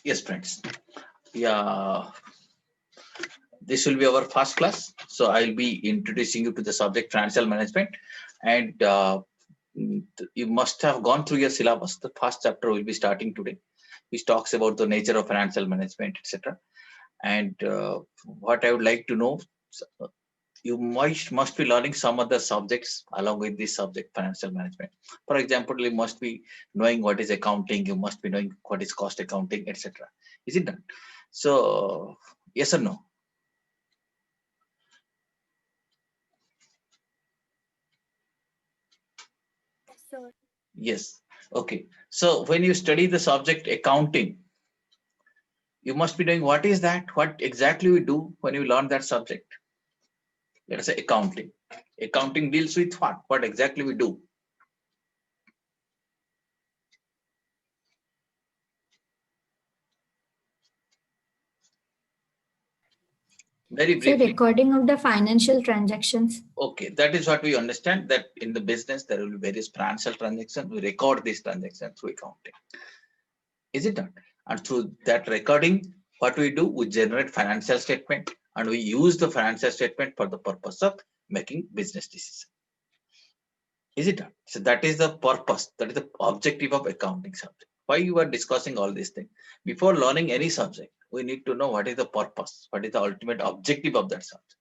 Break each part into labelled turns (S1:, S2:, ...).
S1: Yes, friends. Yeah, this will be our first class. So I'll be introducing you to the subject financial management, and you must have gone through your syllabus. The first chapter will be starting today, which talks about the nature of financial management, etc. And what I would like to know, you must be learning some other subjects along with this subject, financial management. For example, you must be knowing what is accounting. You must be knowing what is cost accounting, etc. Is it done? So yes or no?
S2: Sir.
S1: Yes. Okay. So when you study the subject accounting, you must be knowing what is that, what exactly we do when you learn that subject. Let us say accounting. Accounting deals with what? What exactly we do? Very
S2: So
S1: briefly.
S2: recording of the financial transactions.
S1: Okay, that is what we understand, that in the business there will be various financial transactions. We record these transactions through accounting. Is it not? And through that recording, what we do, we generate financial statement and we use the financial statement for the purpose of making business decisions. Is it not? So that is the purpose, that is the objective of accounting subject. Why you are discussing all these things? Before learning any subject, we need to know what is the purpose, what is the ultimate objective of that subject.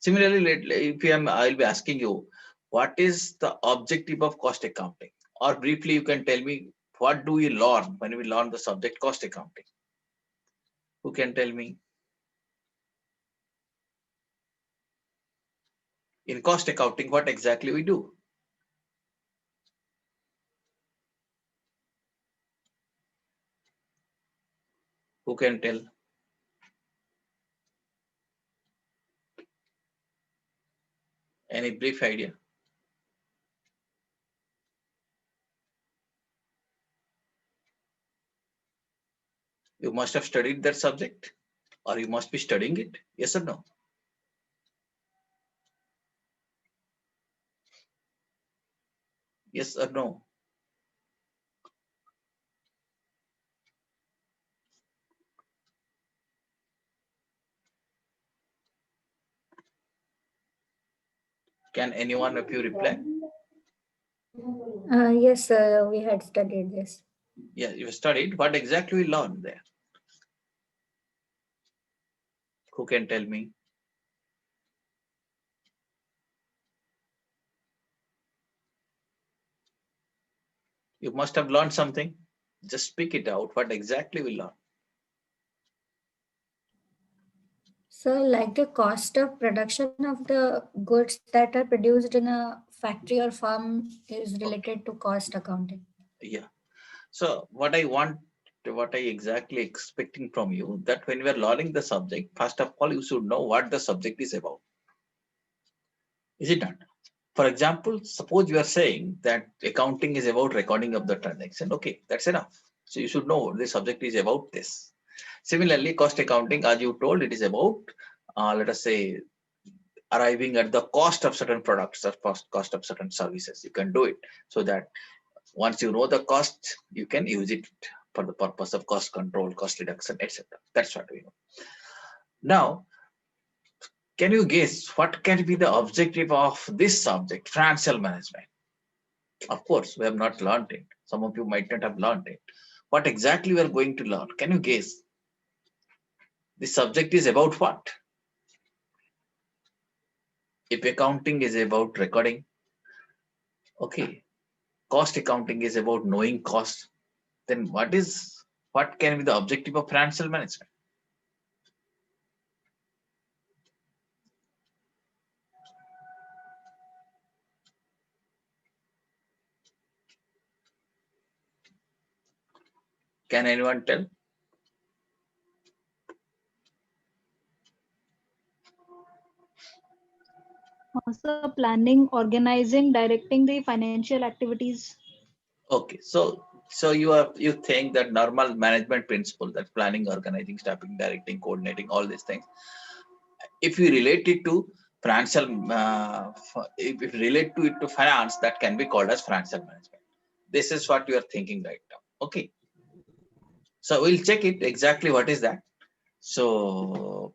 S1: Similarly, if I'll be asking you, what is the objective of cost accounting? Or briefly, you can tell me what do we learn when we learn the subject cost accounting? Who can tell me? In cost accounting, what exactly we do? Who can tell? Any brief idea? You must have studied that subject, or you must be studying it. Yes or no? Yes or no? Can anyone of you reply?
S2: Yes, we had studied this.
S1: Yeah, you studied. What exactly we learned there? Who can tell me? You must have learned something. Just speak it out. What exactly we learned?
S2: So like the cost of production of the goods that are produced in a factory or farm is
S1: Okay.
S2: related to cost accounting.
S1: Yeah. So what I exactly expecting from you, that when we are learning the subject, first of all, you should know what the subject is about. Is it not? For example, suppose you are saying that accounting is about recording of the transaction. Okay, that's enough. So you should know the subject is about this. Similarly, cost accounting, as you told, it is about, let us say, arriving at the cost of certain products or cost of certain services. You can do it so that once you know the cost, you can use it for the purpose of cost control, cost reduction, etc. That's what we know. Now, can you guess what can be the objective of this subject, financial management? Of course, we have not learned it. Some of you might not have learned it. What exactly we are going to learn? Can you guess? This subject is about what? If accounting is about recording, okay, cost accounting is about knowing cost, then what can be the objective of financial management? Can anyone tell?
S3: So planning, organizing, directing the financial activities.
S1: Okay, so you think that normal management principle, that planning, organizing, staffing, directing, coordinating, all these things, if you relate it to financial, if you relate to it to finance, that can be called as financial management. This is what you are thinking right now. Okay. So we'll check it exactly what is that. So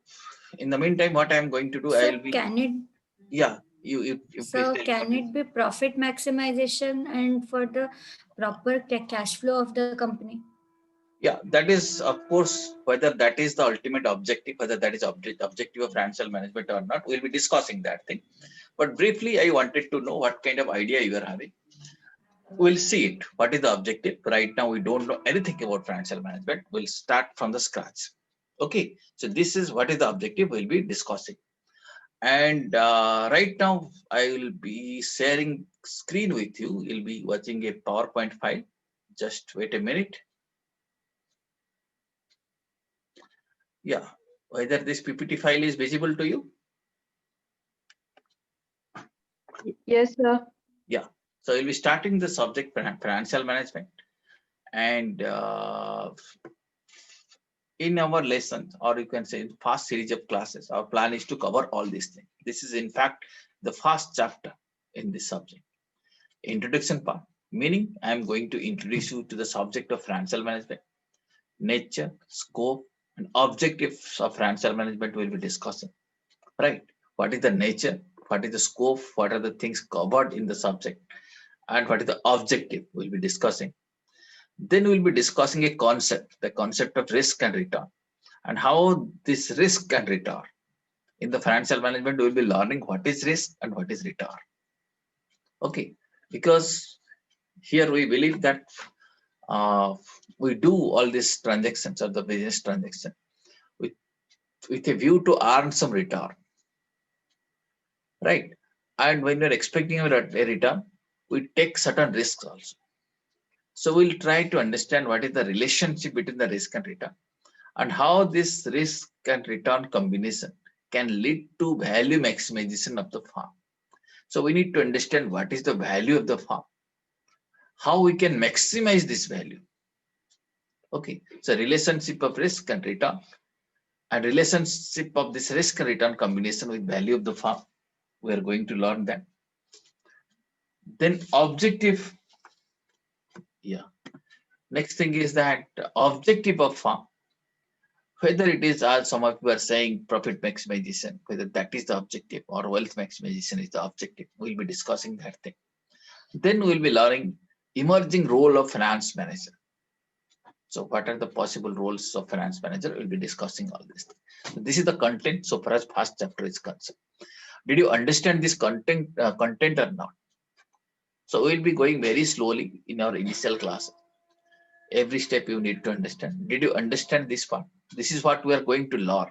S1: in the meantime, what I'm going to do,
S2: So
S1: I'll be,
S2: can it
S1: yeah, you please
S2: so
S1: tell me
S2: can
S1: what is.
S2: it be profit maximization and for the proper cash flow of the company?
S1: Yeah, that is, of course, whether that is the ultimate objective, whether that is objective of financial management or not, we'll be discussing that thing. But briefly, I wanted to know what kind of idea you are having. We'll see it. What is the objective? Right now, we don't know anything about financial management. We'll start from the scratch. Okay, so this is what is the objective we'll be discussing. And right now, I will be sharing screen with you. You'll be watching a PowerPoint file. Just wait a minute. Yeah, whether this PPT file is visible to you?
S3: Yes, sir.
S1: Yeah. So we'll be starting the subject financial management. And in our lessons, or you can say in first series of classes, our plan is to cover all these things. This is in fact the first chapter in this subject. Introduction part, meaning I am going to introduce you to the subject of financial management, nature, scope, and objectives of financial management we'll be discussing. Right? What is the nature? What is the scope? What are the things covered in the subject? And what is the objective we'll be discussing. Then we'll be discussing a concept, the concept of risk and return, and how this risk and return in the financial management, we'll be learning what is risk and what is return. Okay, because here we believe that we do all these transactions or the business transaction with, with a view to earn some return, right? And when we're expecting a return, we take certain risks also. So we'll try to understand what is the relationship between the risk and return, and how this risk and return combination can lead to value maximization of the farm. So we need to understand what is the value of the farm, how we can maximize this value. Okay, so relationship of risk and return, and relationship of this risk and return combination with value of the farm. We are going to learn that. Then objective. Yeah. Next thing is that objective of farm. Whether it is, as some of you are saying, profit maximization, whether that is the objective or wealth maximization is the objective. We'll be discussing that thing. Then we'll be learning emerging role of finance manager. So what are the possible roles of finance manager? We'll be discussing all this. So this is the content so far as first chapter is concerned. Did you understand this content or not? So we'll be going very slowly in our initial class. Every step you need to understand. Did you understand this part? This is what we are going to learn.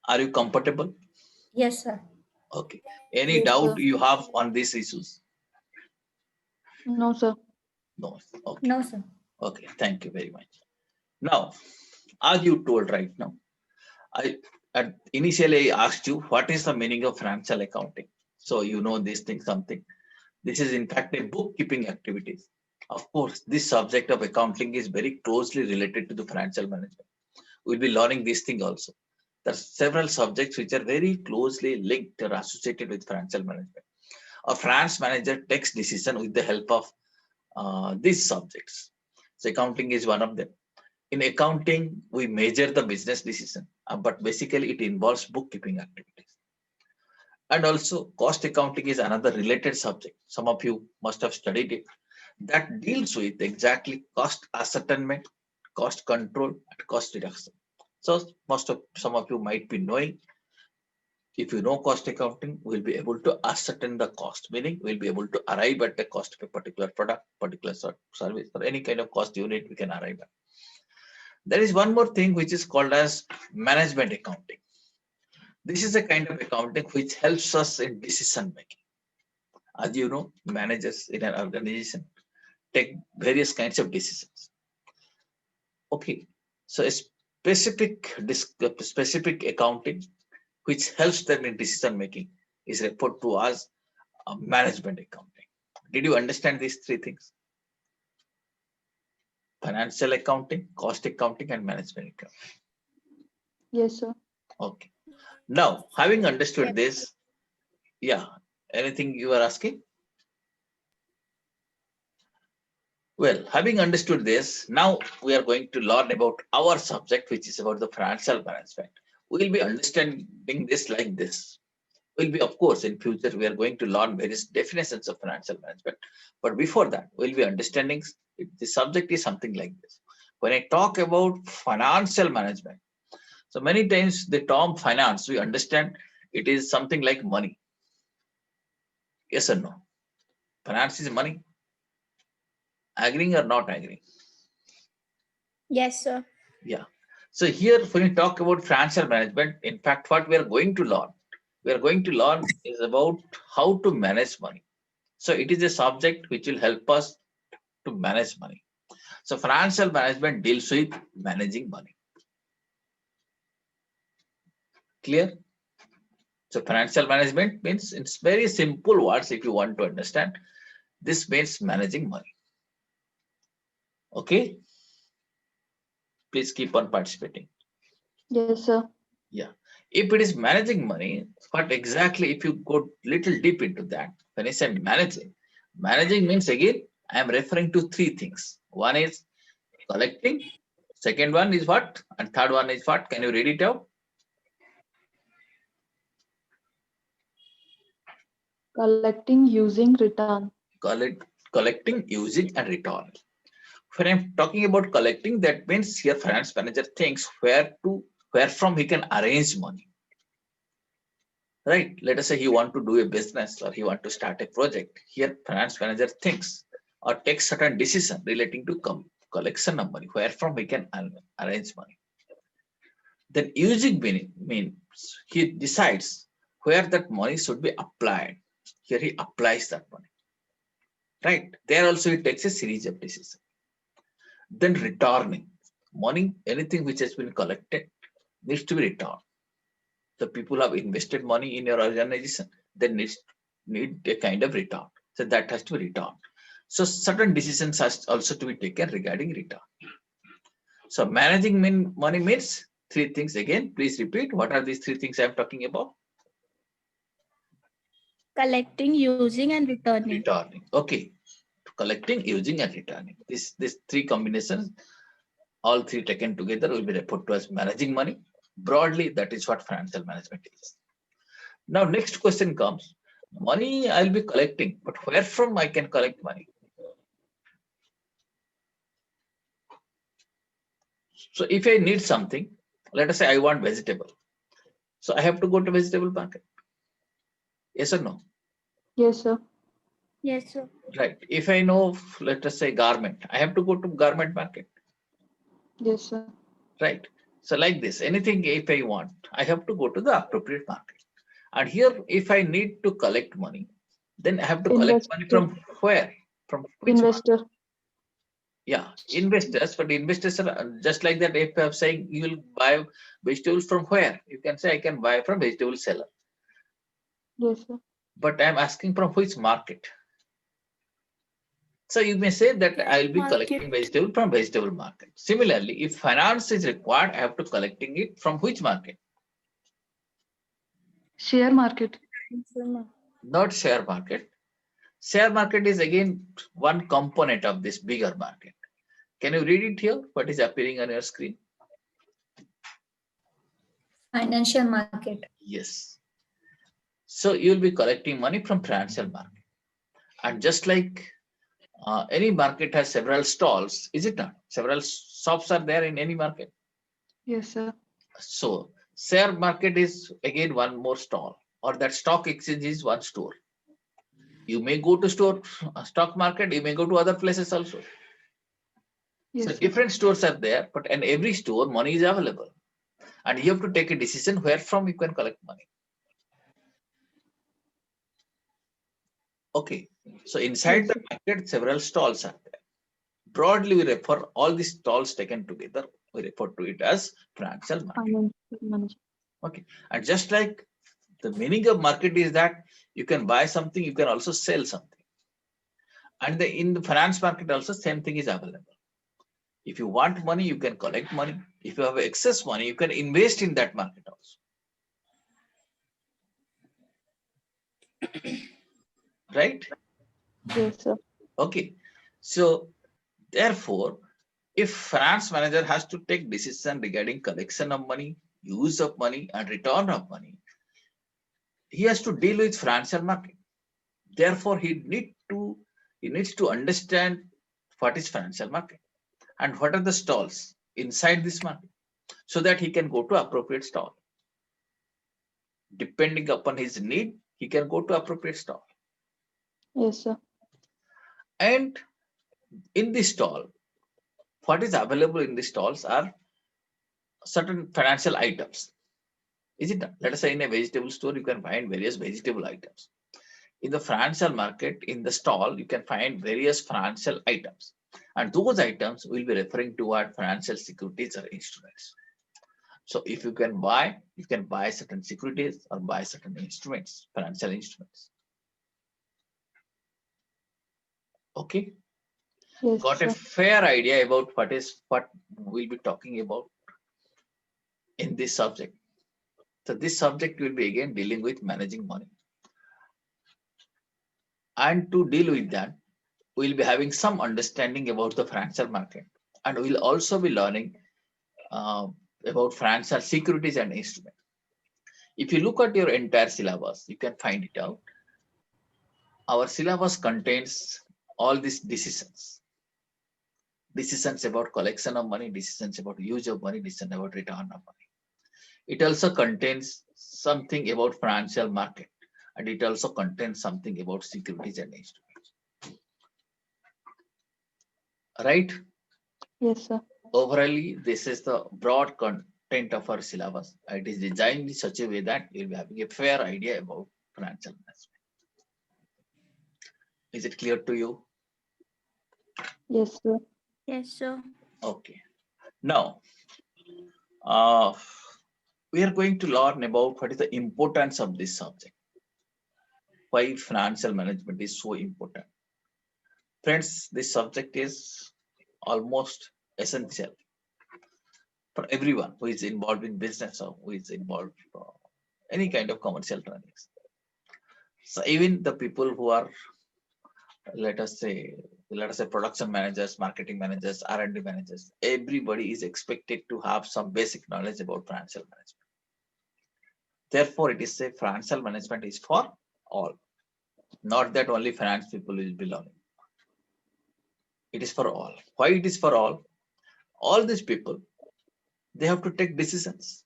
S1: Are you comfortable?
S2: Yes, sir.
S1: Okay. Any
S3: Yes,
S1: doubt
S3: sir.
S1: you have on these issues?
S3: No, sir.
S1: No. Okay.
S2: No, sir.
S1: Okay. Thank you very much. Now, as you told right now, initially I asked you what is the meaning of financial accounting. So you know this thing something. This is in fact a bookkeeping activities. Of course, this subject of accounting is very closely related to the financial management. We'll be learning this thing also. There are several subjects which are very closely linked or associated with financial management. A finance manager takes decision with the help of these subjects. So accounting is one of them. In accounting, we measure the business decision, but basically it involves bookkeeping activities. And also cost accounting is another related subject. Some of you must have studied it, that deals with exactly cost ascertainment, cost control, and cost reduction. So some of you might be knowing, if you know cost accounting, we'll be able to ascertain the cost, meaning we'll be able to arrive at the cost of a particular product, particular service, or any kind of cost unit we can arrive at. There is one more thing which is called as management accounting. This is a kind of accounting which helps us in decision making. As you know, managers in an organization take various kinds of decisions. Okay, so a specific accounting which helps them in decision making is referred to as management accounting. Did you understand these three things? Financial accounting, cost accounting, and management accounting.
S3: Yes, sir.
S1: Okay. Now, having understood
S2: Yes.
S1: this, yeah, anything you are asking? Well, having understood this, now we are going to learn about our subject, which is about the financial management. We will be understanding this like this. Will be, of course, in future, we are going to learn various definitions of financial management. But before that, we'll be understanding the subject is something like this. When I talk about financial management, so many times the term finance, we understand it is something like money. Yes or no? Finance is money. Agreeing or not agreeing?
S2: Yes, sir.
S1: Yeah. So here, when we talk about financial management, in fact, what we are going to learn is about how to manage money. So it is a subject which will help us to manage money. So financial management deals with managing money. Clear? So financial management means, it's very simple words if you want to understand. This means managing money. Okay? Please keep on participating.
S3: Yes, sir.
S1: Yeah. If it is managing money, what exactly, if you go little deep into that, when I say managing means, again, I am referring to three things. One is collecting, second one is what, and third one is what? Can you read it out?
S3: Collecting, using, return.
S1: Collecting, using, and return. When I'm talking about collecting, that means here finance manager thinks where from he can arrange money. Right? Let us say he want to do a business or he want to start a project. Here finance manager thinks or takes certain decision relating to collection of money, where from he can arrange money. Then using means he decides where that money should be applied. Here he applies that money. Right? There also he takes a series of decisions. Then returning money, anything which has been collected needs to be returned. The people have invested money in your organization, they need a kind of return. So that has to be returned. So certain decisions has also to be taken regarding return. So managing money means three things. Again, please repeat. What are these three things I'm talking about?
S2: Collecting, using, and returning.
S1: Returning. Okay. Collecting, using, and returning. This three combinations, all three taken together, will be referred to as managing money. Broadly, that is what financial management is. Now, next question comes. Money I'll be collecting, but where from I can collect money? So if I need something, let us say I want vegetable. So I have to go to vegetable market. Yes or no?
S3: Yes, sir.
S2: Yes, sir.
S1: Right. If I know, let us say garment, I have to go to garment market.
S3: Yes, sir.
S1: Right. So like this, anything if I want, I have to go to the appropriate market. And here, if I need to collect money, then I have to collect money from where? From which market?
S3: Investor.
S1: Yeah, investors, but investors are just like that. If I'm saying you will buy vegetables from where, you can say I can buy from vegetable seller.
S3: Yes, sir.
S1: But I'm asking from which market. So you may say that I will be collecting vegetable from vegetable market. Similarly, if finance is required, I have to collecting it from which market?
S3: Share market.
S1: Not share market. Share market is again one component of this bigger market. Can you read it here? What is appearing on your screen?
S2: Financial market.
S1: Yes. So you will be collecting money from financial market. And just like any market has several stalls, is it not? Several shops are there in any market.
S3: Yes, sir.
S1: So share market is again one more stall, or that stock exchange is one store. You may go to stock market, you may go to other places also.
S3: Yes,
S1: So
S3: sir.
S1: different stores are there, but in every store money is available. And you have to take a decision where from you can collect money. Okay. So inside
S3: Yes,
S1: the
S3: sir.
S1: market, several stalls are there. Broadly, we refer all these stalls taken together, we refer to it as financial market.
S3: Financial management.
S1: Okay. And just like the meaning of market is that you can buy something, you can also sell something. And in the finance market also, same thing is available. If you want money, you can collect money. If you have excess money, you can invest in that market also. Right?
S3: Yes, sir.
S1: Okay. So Therefore, if finance manager has to take decision regarding collection of money, use of money, and return of money, he has to deal with financial market. Therefore, he needs to understand what is financial market and what are the stalls inside this market, so that he can go to appropriate stall. Depending upon his need, he can go to appropriate stall.
S3: Yes, sir.
S1: And in this stall, what is available in the stalls are certain financial items. Is it? Let us say in a vegetable store, you can find various vegetable items. In the financial market, in the stall, you can find various financial items. And those items will be referring to what financial securities or instruments. So if you can buy certain securities or buy certain instruments, financial instruments. Okay.
S3: Yes,
S1: Got a
S3: sir.
S1: fair idea about what we'll be talking about in this subject. So this subject will be again dealing with managing money. And to deal with that, we'll be having some understanding about the financial market. And we'll also be learning about financial securities and instruments. If you look at your entire syllabus, you can find it out. Our syllabus contains all these decisions. Decisions about collection of money, decisions about use of money, decisions about return of money. It also contains something about financial market, and it also contains something about securities and instruments. Right?
S3: Yes, sir.
S1: Overall, this is the broad content of our syllabus. It is designed in such a way that you'll be having a fair idea about financial management. Is it clear to you?
S3: Yes, sir.
S2: Yes, sir.
S1: Okay. Now, we are going to learn about what is the importance of this subject. Why financial management is so important. Friends, this subject is almost essential for everyone who is involved in business or who is involved any kind of commercial trends. So even the people who are, let us say production managers, marketing managers, R&D managers, everybody is expected to have some basic knowledge about financial management. Therefore, it is a financial management is for all, not that only finance people will be learning. It is for all. Why it is for all? All these people, they have to take decisions.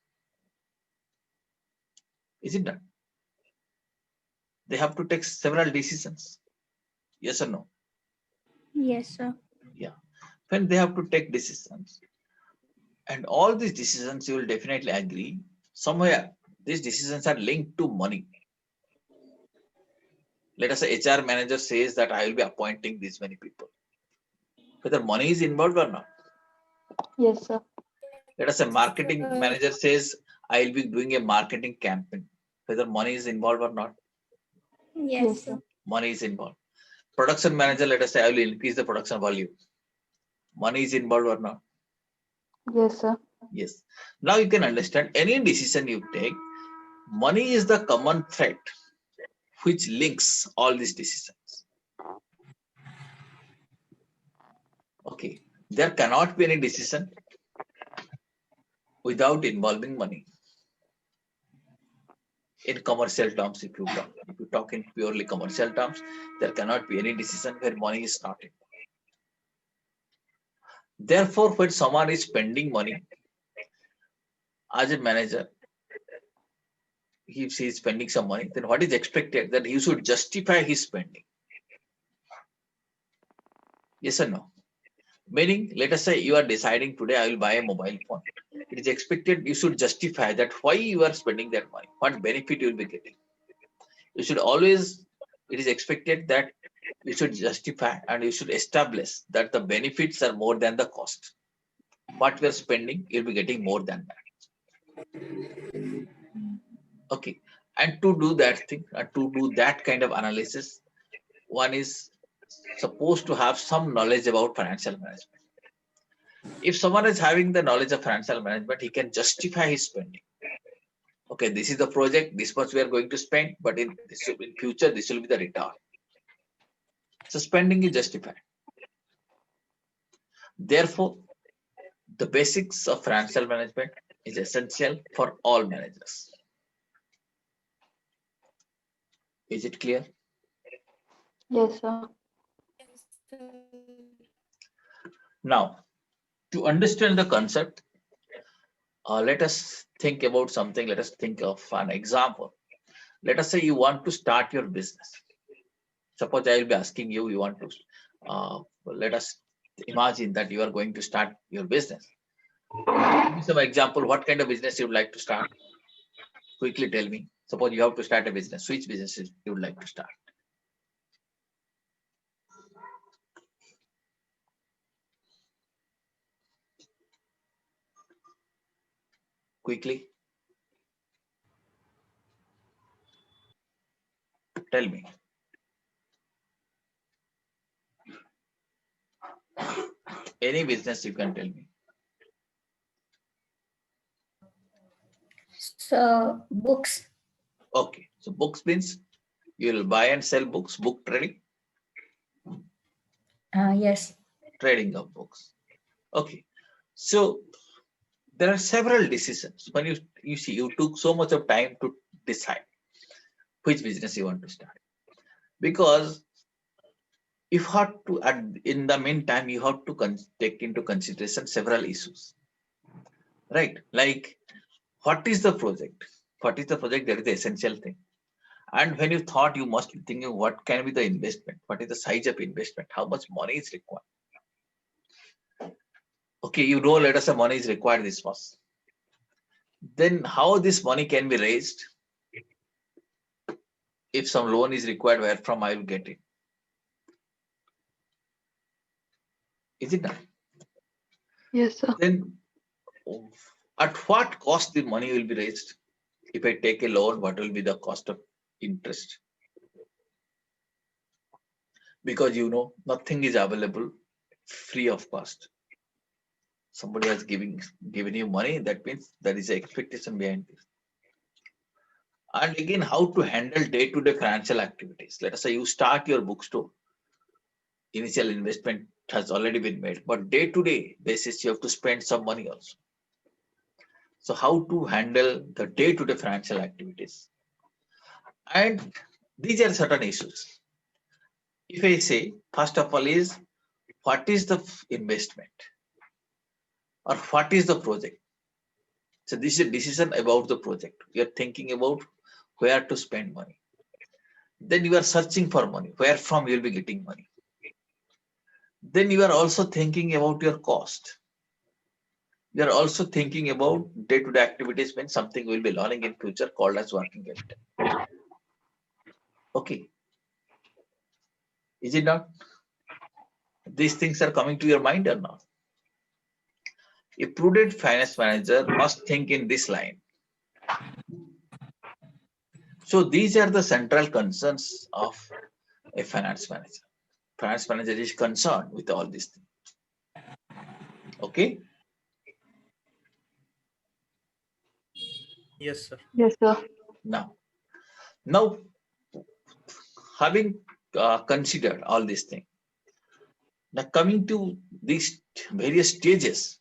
S1: Is it done? They have to take several decisions. Yes or no?
S2: Yes, sir.
S1: Yeah. When they have to take decisions, and all these decisions, you will definitely agree, somewhere these decisions are linked to money. Let us say HR manager says that I will be appointing these many people. Whether money is involved or not.
S3: Yes, sir.
S1: Let us say marketing manager says I will be doing a marketing campaign. Whether money is involved or not.
S2: Yes,
S3: Yes,
S2: sir.
S3: sir.
S1: Money is involved. Production manager, let us say I will increase the production value. Money is involved or not.
S3: Yes, sir.
S1: Yes. Now you can understand any decision you take, money is the common thread which links all these decisions. Okay. There cannot be any decision without involving money. In commercial terms, if you talk in purely commercial terms, there cannot be any decision where money is not involved. Therefore, when someone is spending money as a manager, if he is spending some money, then what is expected that he should justify his spending. Yes or no? Meaning, let us say you are deciding today I will buy a mobile phone. It is expected you should justify that why you are spending that money, what benefit you will be getting. You should always, it is expected that you should justify and you should establish that the benefits are more than the cost. What we are spending, you'll be getting more than that. Okay. And to do that thing, to do that kind of analysis, one is supposed to have some knowledge about financial management. If someone is having the knowledge of financial management, he can justify his spending. Okay, this is the project, this much we are going to spend, but in future, this will be the return. So spending is justified. Therefore, the basics of financial management is essential for all managers. Is it clear?
S3: Yes, sir.
S1: Now, to understand the concept, let us think about something. Let us think of an example. Let us say you want to start your business. Suppose I will be asking you, you want to, let us imagine that you are going to start your business. Give me some example. What kind of business you would like to start? Quickly tell me. Suppose you have to start a business. Which business you would like to start? Quickly. Tell me. Any business you can tell me.
S2: So books.
S1: Okay. So books means you will buy and sell books, book trading.
S2: Yes.
S1: Trading of books. Okay. So there are several decisions. When you see you took so much of time to decide which business you want to start. Because if have to in the meantime you have to take into consideration several issues. Right? Like what is the project? What is the project? That is the essential thing. And when you thought, you must be thinking what can be the investment? What is the size of investment? How much money is required? Okay, you know, let us say money is required this much. Then how this money can be raised? If some loan is required, where from I will get it? Is it not?
S3: Yes, sir.
S1: Then at what cost the money will be raised? If I take a loan, what will be the cost of interest? Because you know, nothing is available free of cost. Somebody has given you money, that means there is an expectation behind this. And again, how to handle day-to-day financial activities. Let us say you start your bookstore. Initial investment has already been made, but day-to-day basis, you have to spend some money also. So how to handle the day-to-day financial activities? And these are certain issues. If I say, first of all is, what is the investment? Or what is the project? So this is a decision about the project. You are thinking about where to spend money. Then you are searching for money. Where from you will be getting money. Then you are also thinking about your cost. You are also thinking about day-to-day activities when something will be learning in future called as working capital. Okay. Is it not? These things are coming to your mind or not? A prudent finance manager must think in this line. So these are the central concerns of a finance manager. Finance manager is concerned with all these things. Okay.
S4: Yes, sir.
S3: Yes, sir.
S1: Now, having considered all these things, now coming to these various stages,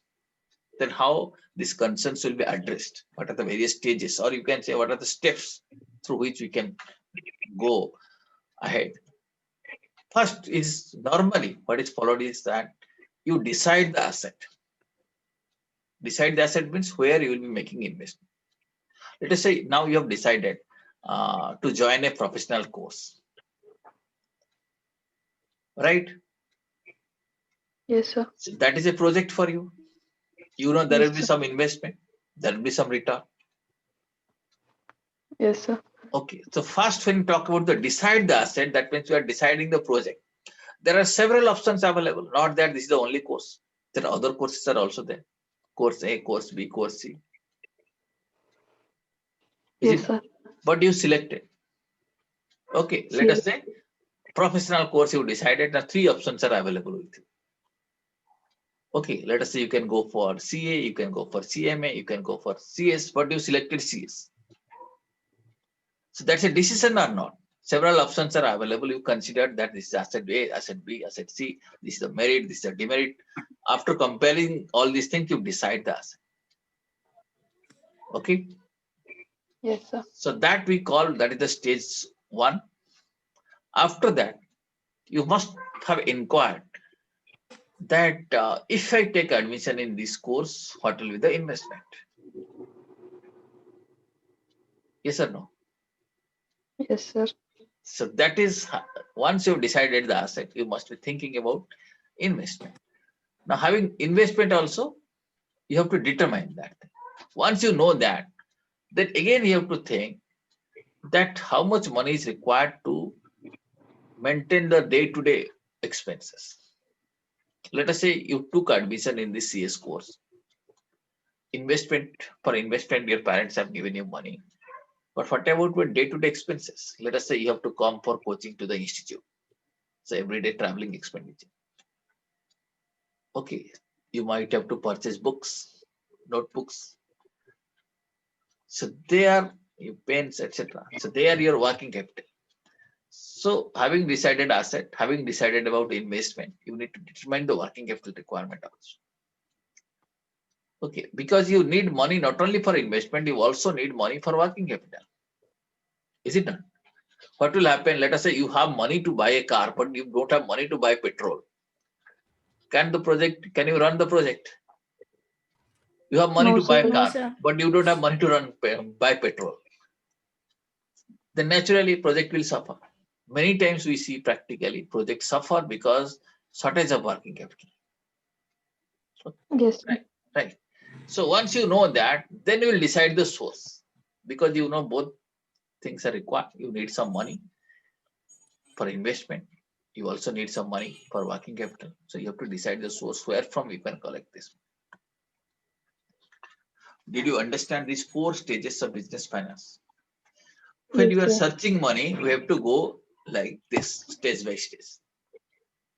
S1: then how these concerns will be addressed? What are the various stages, or you can say what are the steps through which we can go ahead? First is normally what is followed is that you decide the asset. Decide the asset means where you will be making investment. Let us say now you have decided to join a professional course, right?
S3: Yes, sir.
S1: So that is a project for you. You know there
S3: Yes,
S1: will be
S3: sir.
S1: some investment, there will be some return.
S3: Yes, sir.
S1: Okay, so first when you talk about the decide the asset, that means you are deciding the project. There are several options available, not that this is the only course. There are other courses are also there. Course A, course B, course C. Is
S3: Yes,
S1: it?
S3: sir.
S1: But you selected. Okay, let us
S3: Yes.
S1: say professional course you decided, now 3 options are available with you. Okay, let us say you can go for CA, you can go for CMA, you can go for CS, but you selected CS. So that's a decision or not. Several options are available. You consider that this is asset A, asset B, asset C. This is the merit, this is the demerit. After comparing all these things, you decide the asset. Okay.
S3: Yes, sir.
S1: So that we call, that is the stage 1. After that, you must have inquired that if I take admission in this course, what will be the investment? Yes or no?
S3: Yes, sir.
S1: So that is, once you've decided the asset, you must be thinking about investment. Now, having investment also, you have to determine that. Once you know that, then again you have to think that how much money is required to maintain the day-to-day expenses. Let us say you took admission in this CS course. For investment, your parents have given you money. But what about your day-to-day expenses? Let us say you have to come for coaching to the institute. So everyday traveling expenditure. Okay, you might have to purchase books, notebooks. So they are your pens, etc. So they are your working capital. So having decided asset, having decided about investment, you need to determine the working capital requirement also. Okay, because you need money not only for investment, you also need money for working capital. Is it not? What will happen? Let us say you have money to buy a car, but you don't have money to buy petrol. Can you run the project? You have money
S3: No,
S1: to buy a
S3: sir.
S2: No,
S1: car,
S2: sir.
S1: but you don't have money to buy petrol. Then naturally project will suffer. Many times we see practically projects suffer because shortage of working capital.
S3: Yes, sir.
S1: Right. So once you know that, then you will decide the source, because you know both things are required. You need some money for investment. You also need some money for working capital. So you have to decide the source where from you can collect this. Did you understand these 4 stages of business finance? When
S3: Yes,
S1: you are
S3: sir.
S1: searching money, we have to go like this, stage by stage.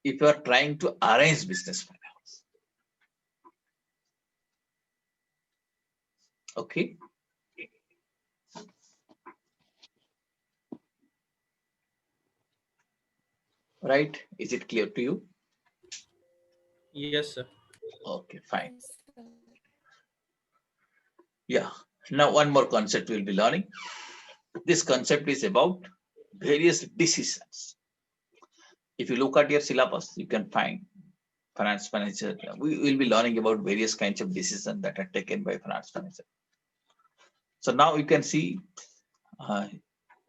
S1: If you are trying to arrange business finance. Okay. Right? Is it clear to you?
S4: Yes, sir.
S1: Okay, fine.
S2: Yes, sir.
S1: Yeah. Now one more concept we'll be learning. This concept is about various decisions. If you look at your syllabus, you can find finance manager. We will be learning about various kinds of decisions that are taken by finance manager. So now you can see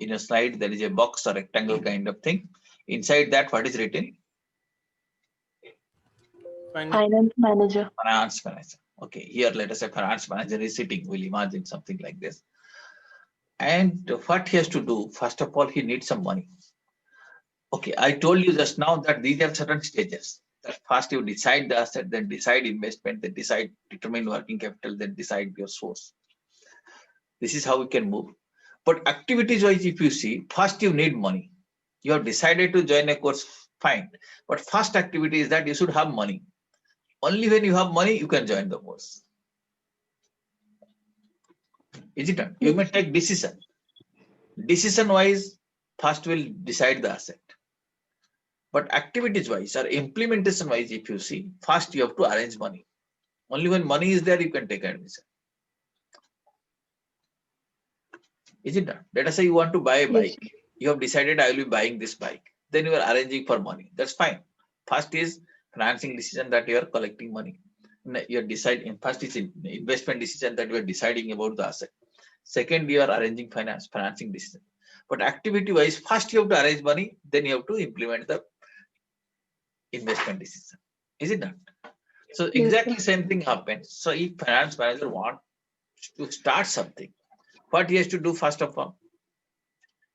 S1: in a slide, there is a box or rectangle kind of thing. Inside that, what is written?
S3: Finance manager.
S1: Finance manager. Okay, here let us say finance manager is sitting. We'll imagine something like this. And what he has to do, first of all, he needs some money. Okay, I told you just now that these are certain stages. That first you decide the asset, then decide investment, then determine working capital, then decide your source. This is how we can move. But activities wise, if you see, first you need money. You have decided to join a course, fine. But first activity is that you should have money. Only when you have money, you can join the course. Is it not? You may take decision. Decision wise, first will decide the asset. But activities wise or implementation wise, if you see, first you have to arrange money. Only when money is there, you can take admission. Is it not? Let us say you want to buy a bike.
S3: Yes.
S1: You have decided I will be buying this bike. Then you are arranging for money. That's fine. First is financing decision that you are collecting money. You are deciding. First is investment decision that you are deciding about the asset. Second, you are arranging financing decision. But activity wise, first you have to arrange money, then you have to implement the investment decision. Is it not? So exactly same thing happens. So if finance manager wants to start something, what he has to do first of all?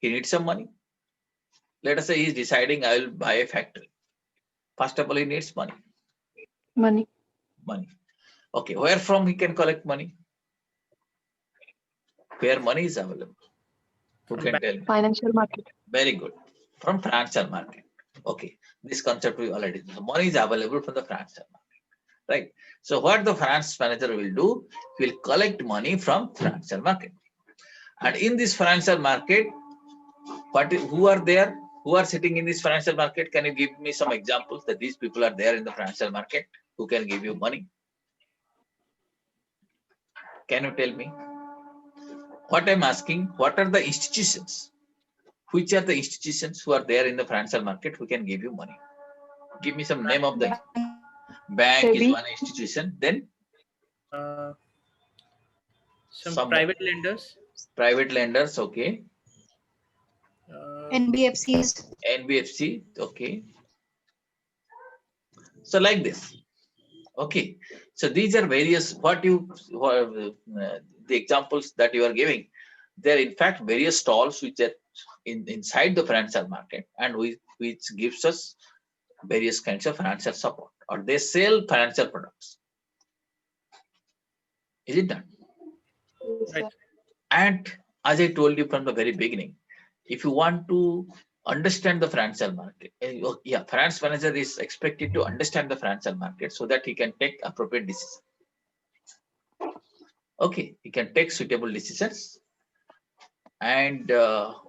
S1: He needs some money. Let us say he is deciding I will buy a factory. First of all, he needs money.
S3: Money.
S1: Okay, where from he can collect money? Where money is available? Who can tell me?
S3: Financial market.
S1: Very good. From financial market. Okay, this concept we already know. Money is available from the financial market, right? So what the finance manager will do, he will collect money from financial market. And in this financial market, who are there? Who are sitting in this financial market? Can you give me some examples that these people are there in the financial market? who can give you money? Can you tell me? What I'm asking, what are the institutions? Which are the institutions who are there in the financial market who can give you money? Give me some name of the bank is
S3: SEBI.
S1: one institution. Then
S4: Some private lenders.
S1: Private lenders, okay.
S5: NBFCs.
S1: NBFC, okay. So like this, okay. So these are various the examples that you are giving. There are in fact various stalls which are inside the financial market and which gives us various kinds of financial support, or they sell financial products. Is it done?
S3: Yes, sir.
S1: And as I told you from the very beginning, if you want to understand the financial market, finance manager is expected to understand the financial market so that he can take appropriate decisions. Okay, he can take suitable decisions. And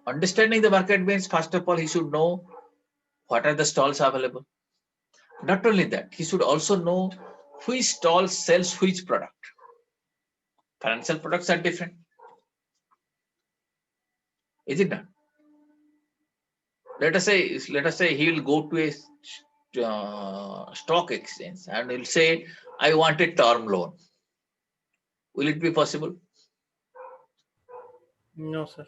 S1: understanding the market means, first of all, he should know what are the stalls available. Not only that, he should also know which stall sells which product. Financial products are different. Is it done? Let us say he will go to a stock exchange and he'll say, I want a term loan. Will it be possible?
S4: No, sir.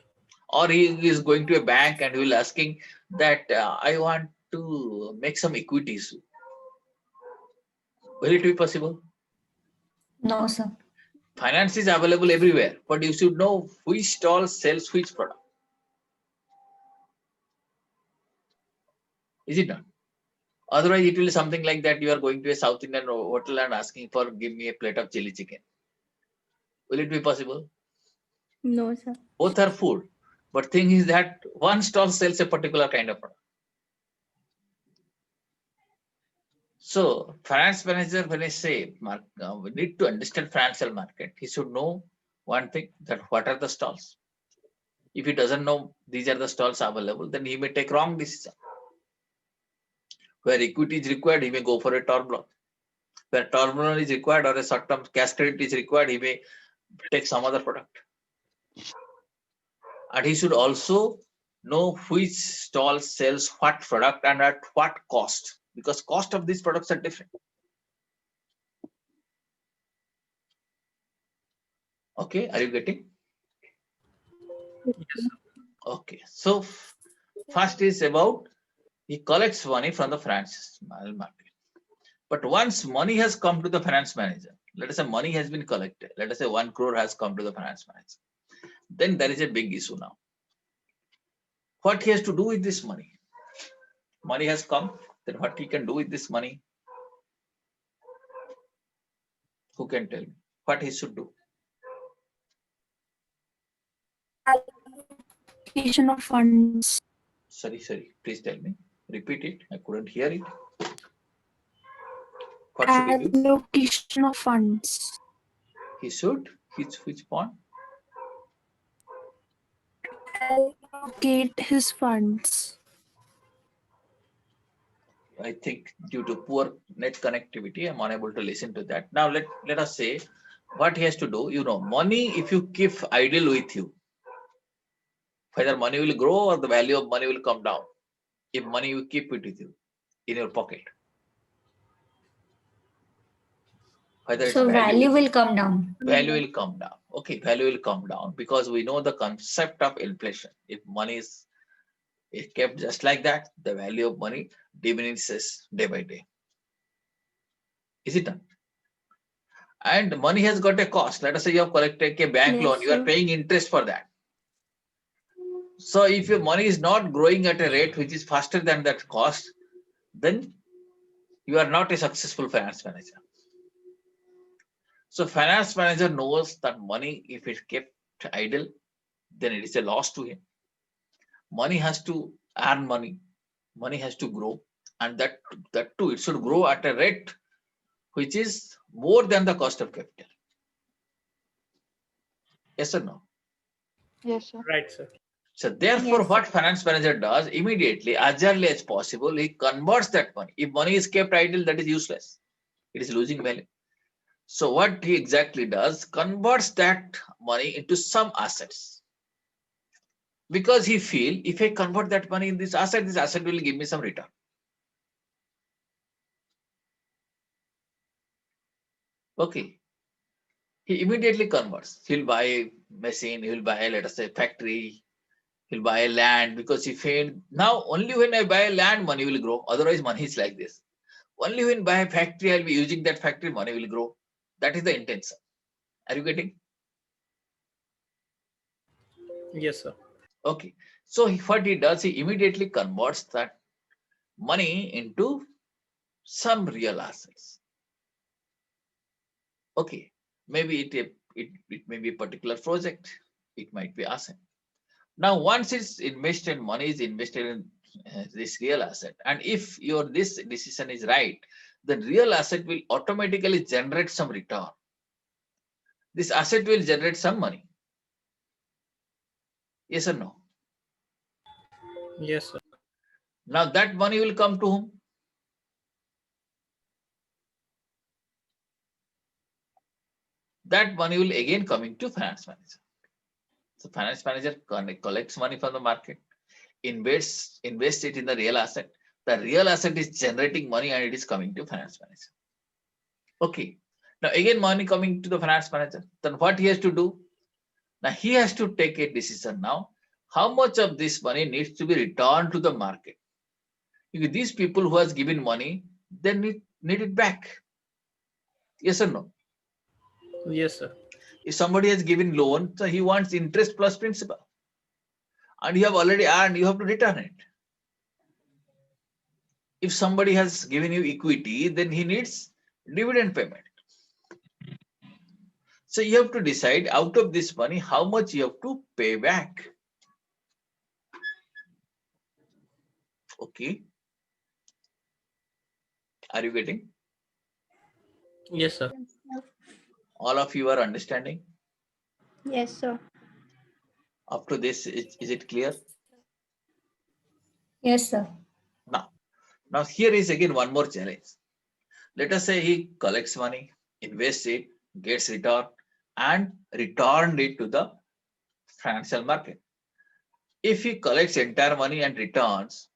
S1: Or he is going to a bank and he will asking that I want to make some equities. Will it be possible?
S2: No, sir.
S1: Finance is available everywhere, but you should know which stall sells which product. Is it not? Otherwise, it will be something like that. You are going to a South Indian hotel and asking for, give me a plate of chili chicken. Will it be possible?
S2: No, sir.
S1: Both are food. But thing is that one stall sells a particular kind of product. So finance manager, when I say we need to understand financial market, he should know one thing, that what are the stalls. If he doesn't know these are the stalls available, then he may take wrong decision. Where equity is required, he may go for a term loan. Where term loan is required or a short-term cash credit is required, he may take some other product. And he should also know which stall sells what product and at what cost, because cost of these products are different. Okay, are you getting?
S4: Yes, sir.
S1: Okay, so first is about he collects money from the finance market. But once money has come to the finance manager, let us say money has been collected, let us say 1 crore has come to the finance manager, then there is a big issue now. What he has to do with this money? Money has come, then what he can do with this money? Who can tell me what he should do?
S6: Allocation of funds.
S1: Sorry, please tell me. Repeat it. I couldn't hear it. What should he do?
S6: Allocation of funds.
S1: He should? Which point?
S6: Allocate his funds.
S1: I think due to poor net connectivity, I'm unable to listen to that. Now let us say what he has to do. You know, money, if you keep idle with you, whether money will grow or the value of money will come down. If money you keep it with you in your pocket. Whether
S2: So
S1: it's
S2: value will come down.
S1: Value will come down. Okay, value will come down because we know the concept of inflation. If money is kept just like that, the value of money diminishes day by day. Is it done? And money has got a cost. Let us say you have collected a bank
S2: Yes,
S1: loan, you are
S2: sir.
S1: paying interest for that. So if your money is not growing at a rate which is faster than that cost, then you are not a successful finance manager. So finance manager knows that money, if it kept idle, then it is a loss to him. Money has to earn money. Money has to grow, and that too, it should grow at a rate which is more than the cost of capital. Yes or no?
S3: Yes, sir.
S4: Right, sir.
S1: So therefore,
S2: Yes,
S1: what finance manager does immediately, as early as possible, he converts that money. If money is kept idle, that is useless. It is losing value. So what he exactly does, converts that money into some assets. Because he feel if I convert that money in this asset will give me some return. Okay. He immediately converts. He'll buy a machine, he'll buy, let us say, factory, he'll buy a land, because he felt now only when I buy a land, money will grow. Otherwise, money is like this. Only when buy a factory, I'll be using that factory, money will grow. That is the intention. Are you getting?
S4: Yes, sir.
S1: Okay. So what he does, he immediately converts that money into some real assets. Okay. Maybe it may be a particular project. It might be asset. Now, once it's invested, money is invested in this real asset. And if this decision is right, the real asset will automatically generate some return. This asset will generate some money. Yes or no?
S4: Yes, sir.
S1: Now that money will come to whom? That money will again coming to finance manager. So finance manager collects money from the market, invests it in the real asset. The real asset is generating money and it is coming to finance manager. Okay. Now again money coming to the finance manager. Then what he has to do? Now he has to take a decision now. How much of this money needs to be returned to the market? Because these people who has given money, they need it back. Yes or no?
S4: Yes, sir.
S1: If somebody has given loan, so he wants interest plus principal. And you have already earned, you have to return it. If somebody has given you equity, then he needs dividend payment. So you have to decide out of this money, how much you have to pay back. Okay. Are you getting?
S4: Yes, sir.
S1: All of you are understanding?
S3: Yes, sir.
S1: Up to this, is it clear?
S2: Yes, sir.
S1: Now here is again one more challenge. Let us say he collects money, invests it, gets return, and returned it to the financial market. If he collects entire money and returns,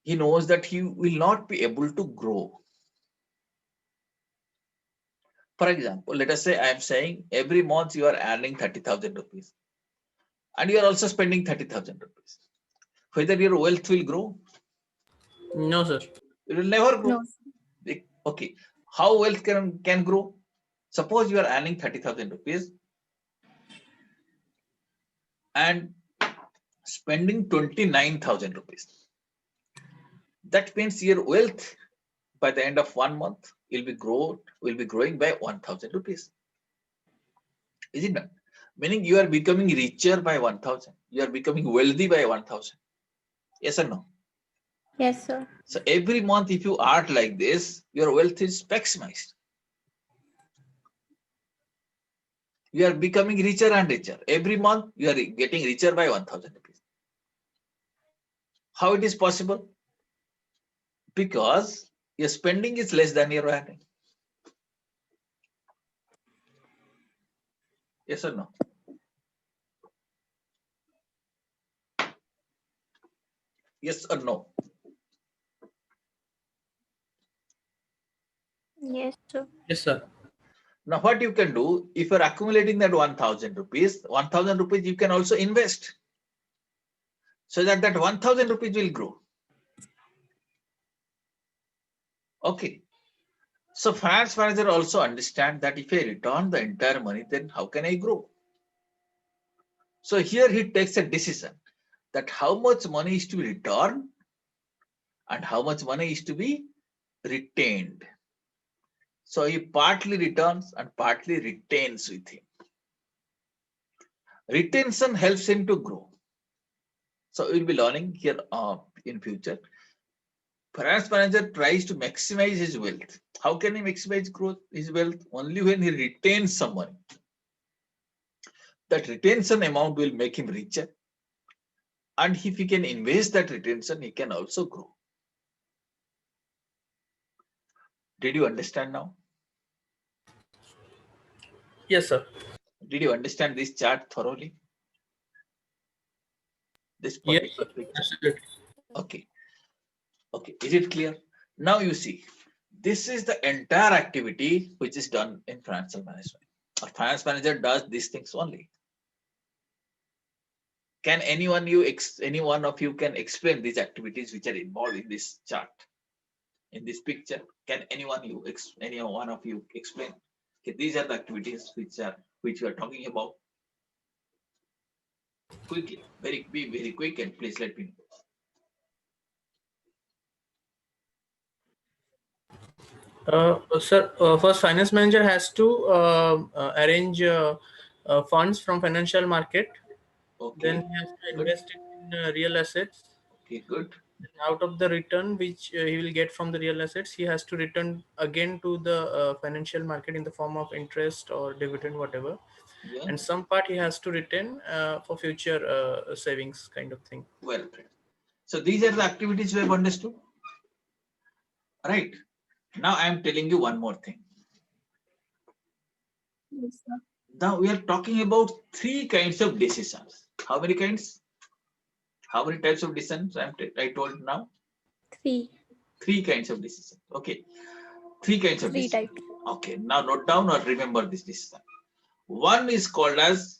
S1: he knows that he will not be able to grow. For example, let us say I am saying every month you are earning 30,000 rupees and you are also spending 30,000 rupees. Whether your wealth will grow?
S4: No, sir.
S1: It will never grow.
S2: No.
S1: Okay. How wealth can grow? Suppose you are earning 30,000 rupees and spending 29,000 rupees. That means your wealth by the end of 1 month will be growing by 1,000 rupees. Is it not? Meaning you are becoming richer by 1,000. You are becoming wealthy by 1,000. Yes or no?
S3: Yes, sir.
S1: So every month, if you act like this, your wealth is maximized. You are becoming richer and richer. Every month, you are getting richer by 1,000 rupees. How it is possible? Because your spending is less than your earning. Yes or no? Yes or no?
S3: Yes, sir.
S4: Yes, sir.
S1: Now, what you can do, if you're accumulating that 1,000 rupees, 1,000 rupees you can also invest so that 1,000 rupees will grow. Okay. So finance manager also understand that if I return the entire money, then how can I grow? So here he takes a decision that how much money is to be returned and how much money is to be retained. So he partly returns and partly retains with him. Retention helps him to grow. So we'll be learning here in future. Finance manager tries to maximize his wealth. How can he maximize his wealth? Only when he retains some money. That retention amount will make him richer. And if he can invest that retention, he can also grow. Did you understand now?
S4: Yes, sir.
S1: Did you understand this chart thoroughly? This
S4: Yes,
S1: particular
S4: sir.
S1: picture.
S4: Absolutely.
S1: Okay. Okay. Is it clear? Now you see, this is the entire activity which is done in financial management. A finance manager does these things only. Can any one of you can explain these activities which are involved in this chart, in this picture? Can any one of you explain? Okay, these are the activities which we are talking about. Quickly, be very quick, and please let me know.
S4: Sir, first finance manager has to arrange funds from financial market.
S1: Okay,
S4: Then he has to
S1: good.
S4: invest it in real assets.
S1: Okay, good.
S4: Out of the return which he will get from the real assets, he has to return again to the financial market in the form of interest or dividend, whatever.
S1: Yeah,
S4: And some part he has to retain for future savings kind of thing.
S1: well, so these are the activities we have understood. Right. Now I am telling you one more thing.
S6: Yes, sir.
S1: Now we are talking about three kinds of decisions. How many kinds? How many types of decisions I told now?
S3: 3.
S1: Three kinds of decisions. Okay. Three kinds of
S3: 3
S1: decisions.
S3: types.
S1: Okay. Now note down or remember this decision. One is called as,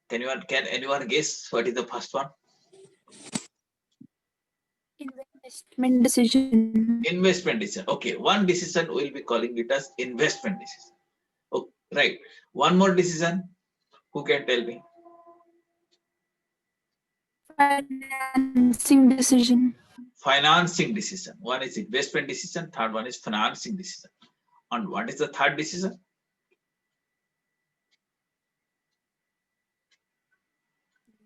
S1: can anyone guess what is the first one?
S6: Investment decision.
S1: Investment decision. Okay. One decision we'll be calling it as investment decision. Okay. Right. One more decision. Who can tell me?
S6: Financing decision.
S1: Financing decision. One is investment decision. Third one is financing decision. And what is the third decision?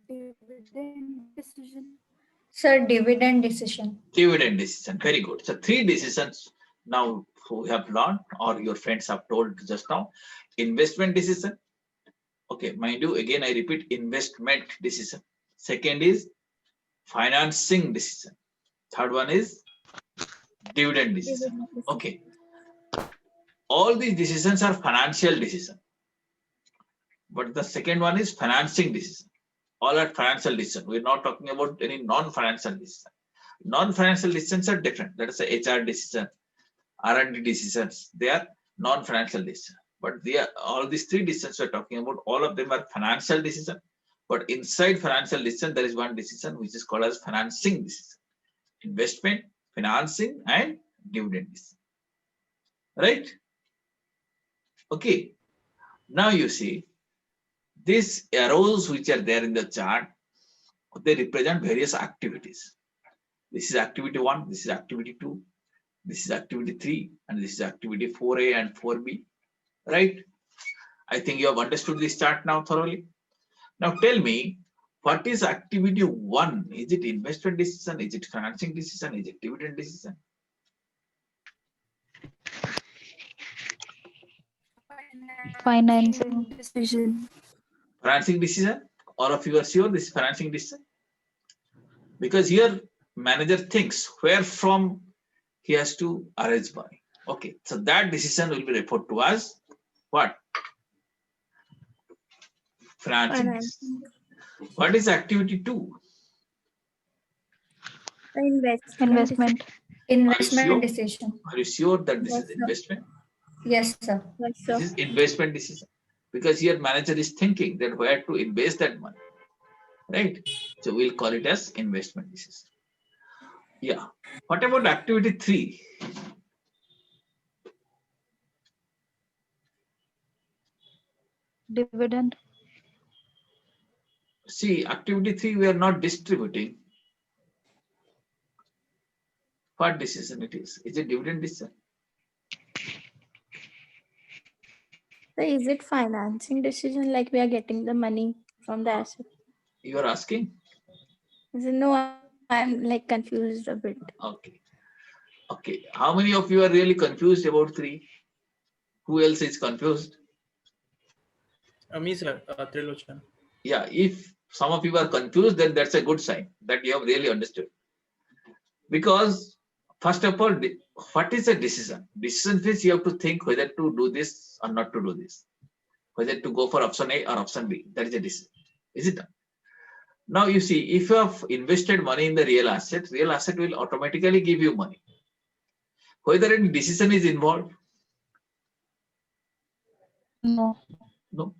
S6: Dividend decision.
S2: Sir, dividend decision.
S1: Dividend decision. Very good. So three decisions now we have learned, or your friends have told just now. Investment decision. Okay, mind you, again I repeat, investment decision. Second is financing decision. Third one is dividend decision. Okay. All these decisions are financial decision. But the second one is financing decision. All are financial decision. We're not talking about any non-financial decision. Non-financial decisions are different. Let us say HR decision, R&D decisions. They are non-financial decisions. But they are all these three decisions we're talking about. All of them are financial decision. But inside financial decision, there is one decision which is called as financing decision. Investment, financing, and dividend decision. Right? Okay. Now you see these arrows which are there in the chart, they represent various activities. This is activity 1, this is activity 2, this is activity 3, and this is activity 4A and 4B. Right? I think you have understood this chart now thoroughly. Now tell me, what is activity 1? Is it investment decision? Is it financing decision? Is it dividend decision?
S3: Financing.
S6: Decision.
S1: Financing decision? All of you are sure this is financing decision? Because here manager thinks where from he has to arrange money. Okay, so that decision will be referred to as what? Financing decision. What is activity 2?
S3: Investment.
S2: Investment decision.
S1: Are you sure that this
S2: Yes,
S1: is
S2: sir.
S1: investment?
S2: Yes, sir.
S3: Yes,
S1: This
S3: sir.
S1: is investment decision. Because here manager is thinking that where to invest that money. Right? So we'll call it as investment decision. Yeah. What about activity 3?
S3: Dividend.
S1: See, activity 3 we are not distributing. What decision it is? Is it dividend decision?
S3: So is it financing decision, like we are getting the money from the asset?
S1: You are asking?
S3: No, I'm like confused a bit.
S1: Okay. Okay. How many of you are really confused about 3? Who else is confused?
S4: Me, sir, Trilochan.
S1: Yeah, if some of you are confused, then that's a good sign that you have really understood. Because First of all, what is a decision? Decision means you have to think whether to do this or not to do this, whether to go for option A or option B. That is a decision. Is it done? Now you see, if you have invested money in the real asset will automatically give you money. Whether any decision is involved?
S3: No.
S1: No.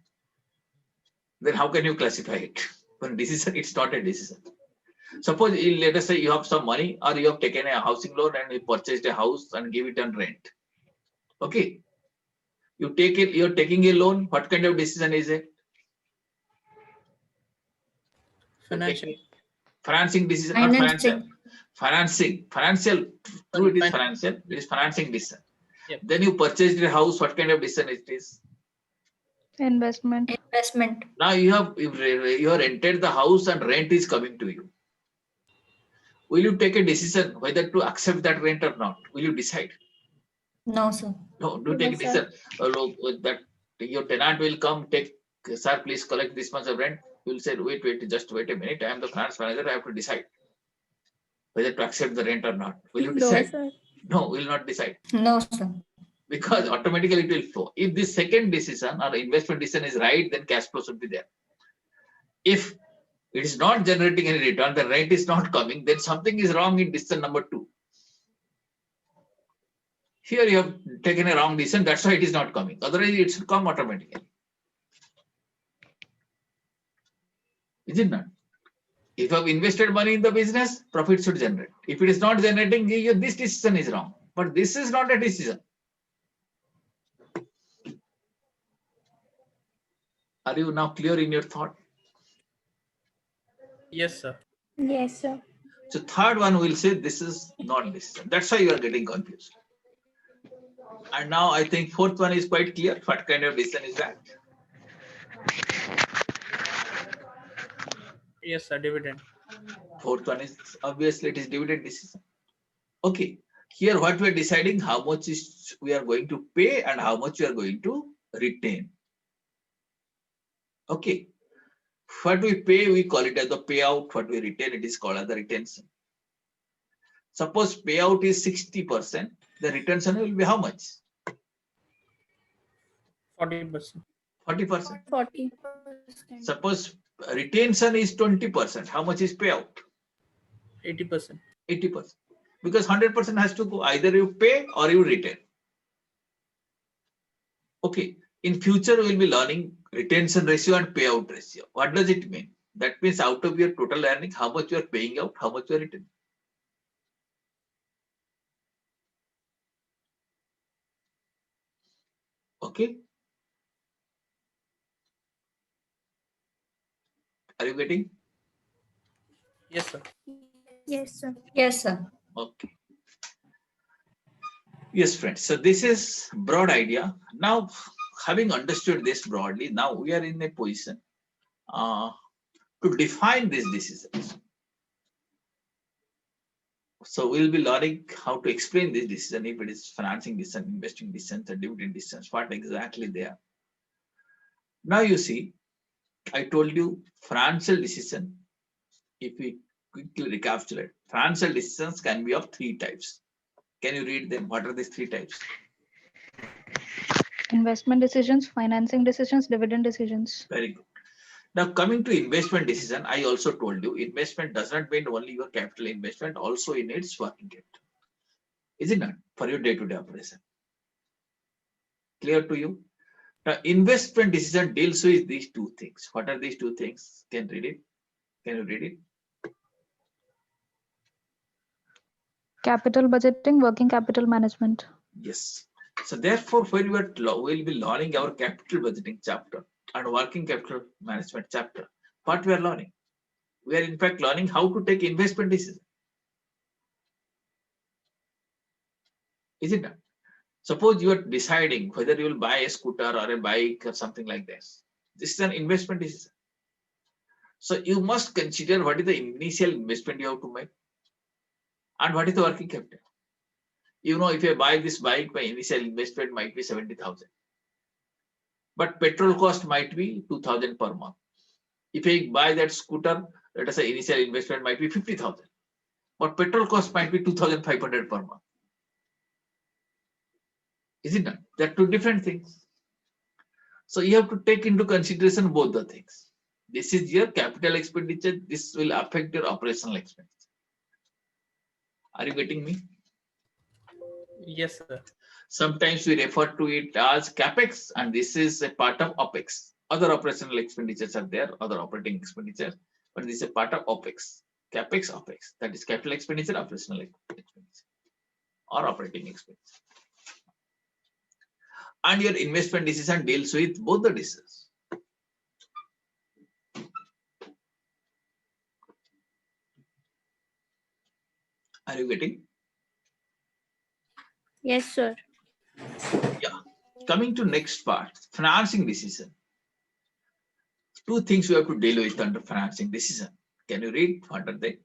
S1: Then how can you classify it? When decision, it's not a decision. Suppose let us say you have some money or you have taken a housing loan and you purchased a house and give it on rent. Okay. You take it, you're taking a loan. What kind of decision is it?
S4: Financial.
S1: Financing decision, not financial.
S2: Financing.
S1: Financial. True, it is financial. It is financing decision.
S4: Yep.
S1: Then you purchased a house. What kind of decision it is?
S3: Investment.
S2: Investment.
S1: Now you have rented the house and rent is coming to you. Will you take a decision whether to accept that rent or not? Will you decide?
S2: No, sir.
S1: No, do take a
S3: No, sir.
S1: decision. That your tenant will come, sir, please collect this much of rent. You will say, wait, just wait a minute. I am the finance manager. I have to decide whether to accept the rent or not. Will you
S3: No,
S1: decide?
S3: sir.
S1: No, will not decide.
S2: No, sir.
S1: Because automatically it will flow. If this second decision or investment decision is right, then cash flow should be there. If it is not generating any return, the rent is not coming, then something is wrong in decision number 2. Here you have taken a wrong decision, that's why it is not coming. Otherwise, it should come automatically. Is it not? If you have invested money in the business, profit should generate. If it is not generating, this decision is wrong. But this is not a decision. Are you now clear in your thought?
S4: Yes, sir.
S3: Yes, sir.
S1: So third one will say this is not decision. That's why you are getting confused. And now I think fourth one is quite clear. What kind of decision is that?
S4: Yes, sir. Dividend.
S1: Fourth one is obviously it is dividend decision. Okay. Here what we are deciding, how much is we are going to pay and how much we are going to retain. Okay. What we pay, we call it as the payout. What we retain, it is called as the retention. Suppose payout is 60%, the retention will be how much?
S4: 40%.
S1: 40%.
S3: 40.
S1: Suppose retention is 20%, how much is payout?
S4: 80%.
S1: 80%. Because 100% has to go, either you pay or you retain. Okay. In future, we will be learning retention ratio and payout ratio. What does it mean? That means out of your total earning, how much you are paying out, how much you are retaining. Okay. Are you getting?
S4: Yes, sir.
S3: Yes, sir.
S2: Yes, sir.
S1: Okay. Yes, friends. So this is broad idea. Now, having understood this broadly, now we are in a position to define these decisions. So we'll be learning how to explain this decision, if it is financing decision, investing decision, or dividend decisions, what exactly they are. Now you see, I told you financial decision. If we quickly recapitulate, financial decisions can be of 3 types. Can you read them? What are these 3 types?
S5: Investment decisions, financing decisions, dividend decisions.
S1: Very good. Now coming to investment decision, I also told you investment does not mean only your capital investment, also in its working capital. Is it not? For your day-to-day operation. Clear to you? Now investment decision deals with these 2 things. What are these 2 things? Can you read it? Can you read it?
S5: Capital budgeting, working capital management.
S1: Yes. So therefore, when we'll be learning our capital budgeting chapter and working capital management chapter, what we are learning? We are in fact learning how to take investment decision. Is it not? Suppose you are deciding whether you will buy a scooter or a bike or something like this. This is an investment decision. So you must consider what is the initial investment you have to make and what is the working capital. You know, if I buy this bike, my initial investment might be 70,000. But petrol cost might be 2,000 per month. If I buy that scooter, let us say initial investment might be 50,000. but petrol cost might be 2,500 per month. Is it not? They're two different things. So you have to take into consideration both the things. This is your capital expenditure. This will affect your operational expenditure. Are you getting me?
S4: Yes, sir.
S1: Sometimes we refer to it as capex, and this is a part of opex. Other operational expenditures are there, other operating expenditures, but this is a part of opex. Capex, opex. That is capital expenditure, operational expenditure, or operating expenditure. And your investment decision deals with both the decisions. Are you getting?
S3: Yes, sir.
S1: Yeah. Coming to next part, financing decision. Two things you have to deal with under financing decision. Can you read what are they?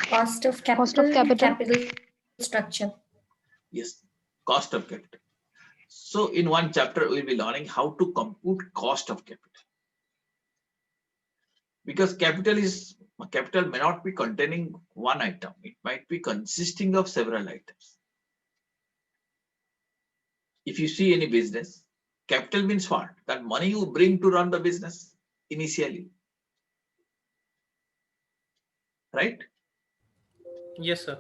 S2: Cost of
S5: Cost of
S2: capital,
S5: capital.
S2: capital structure.
S1: Yes, cost of capital. So in one chapter, we'll be learning how to compute cost of capital. Because capital may not be containing one item. It might be consisting of several items. If you see any business, capital means what? That money you bring to run the business initially. Right?
S4: Yes, sir.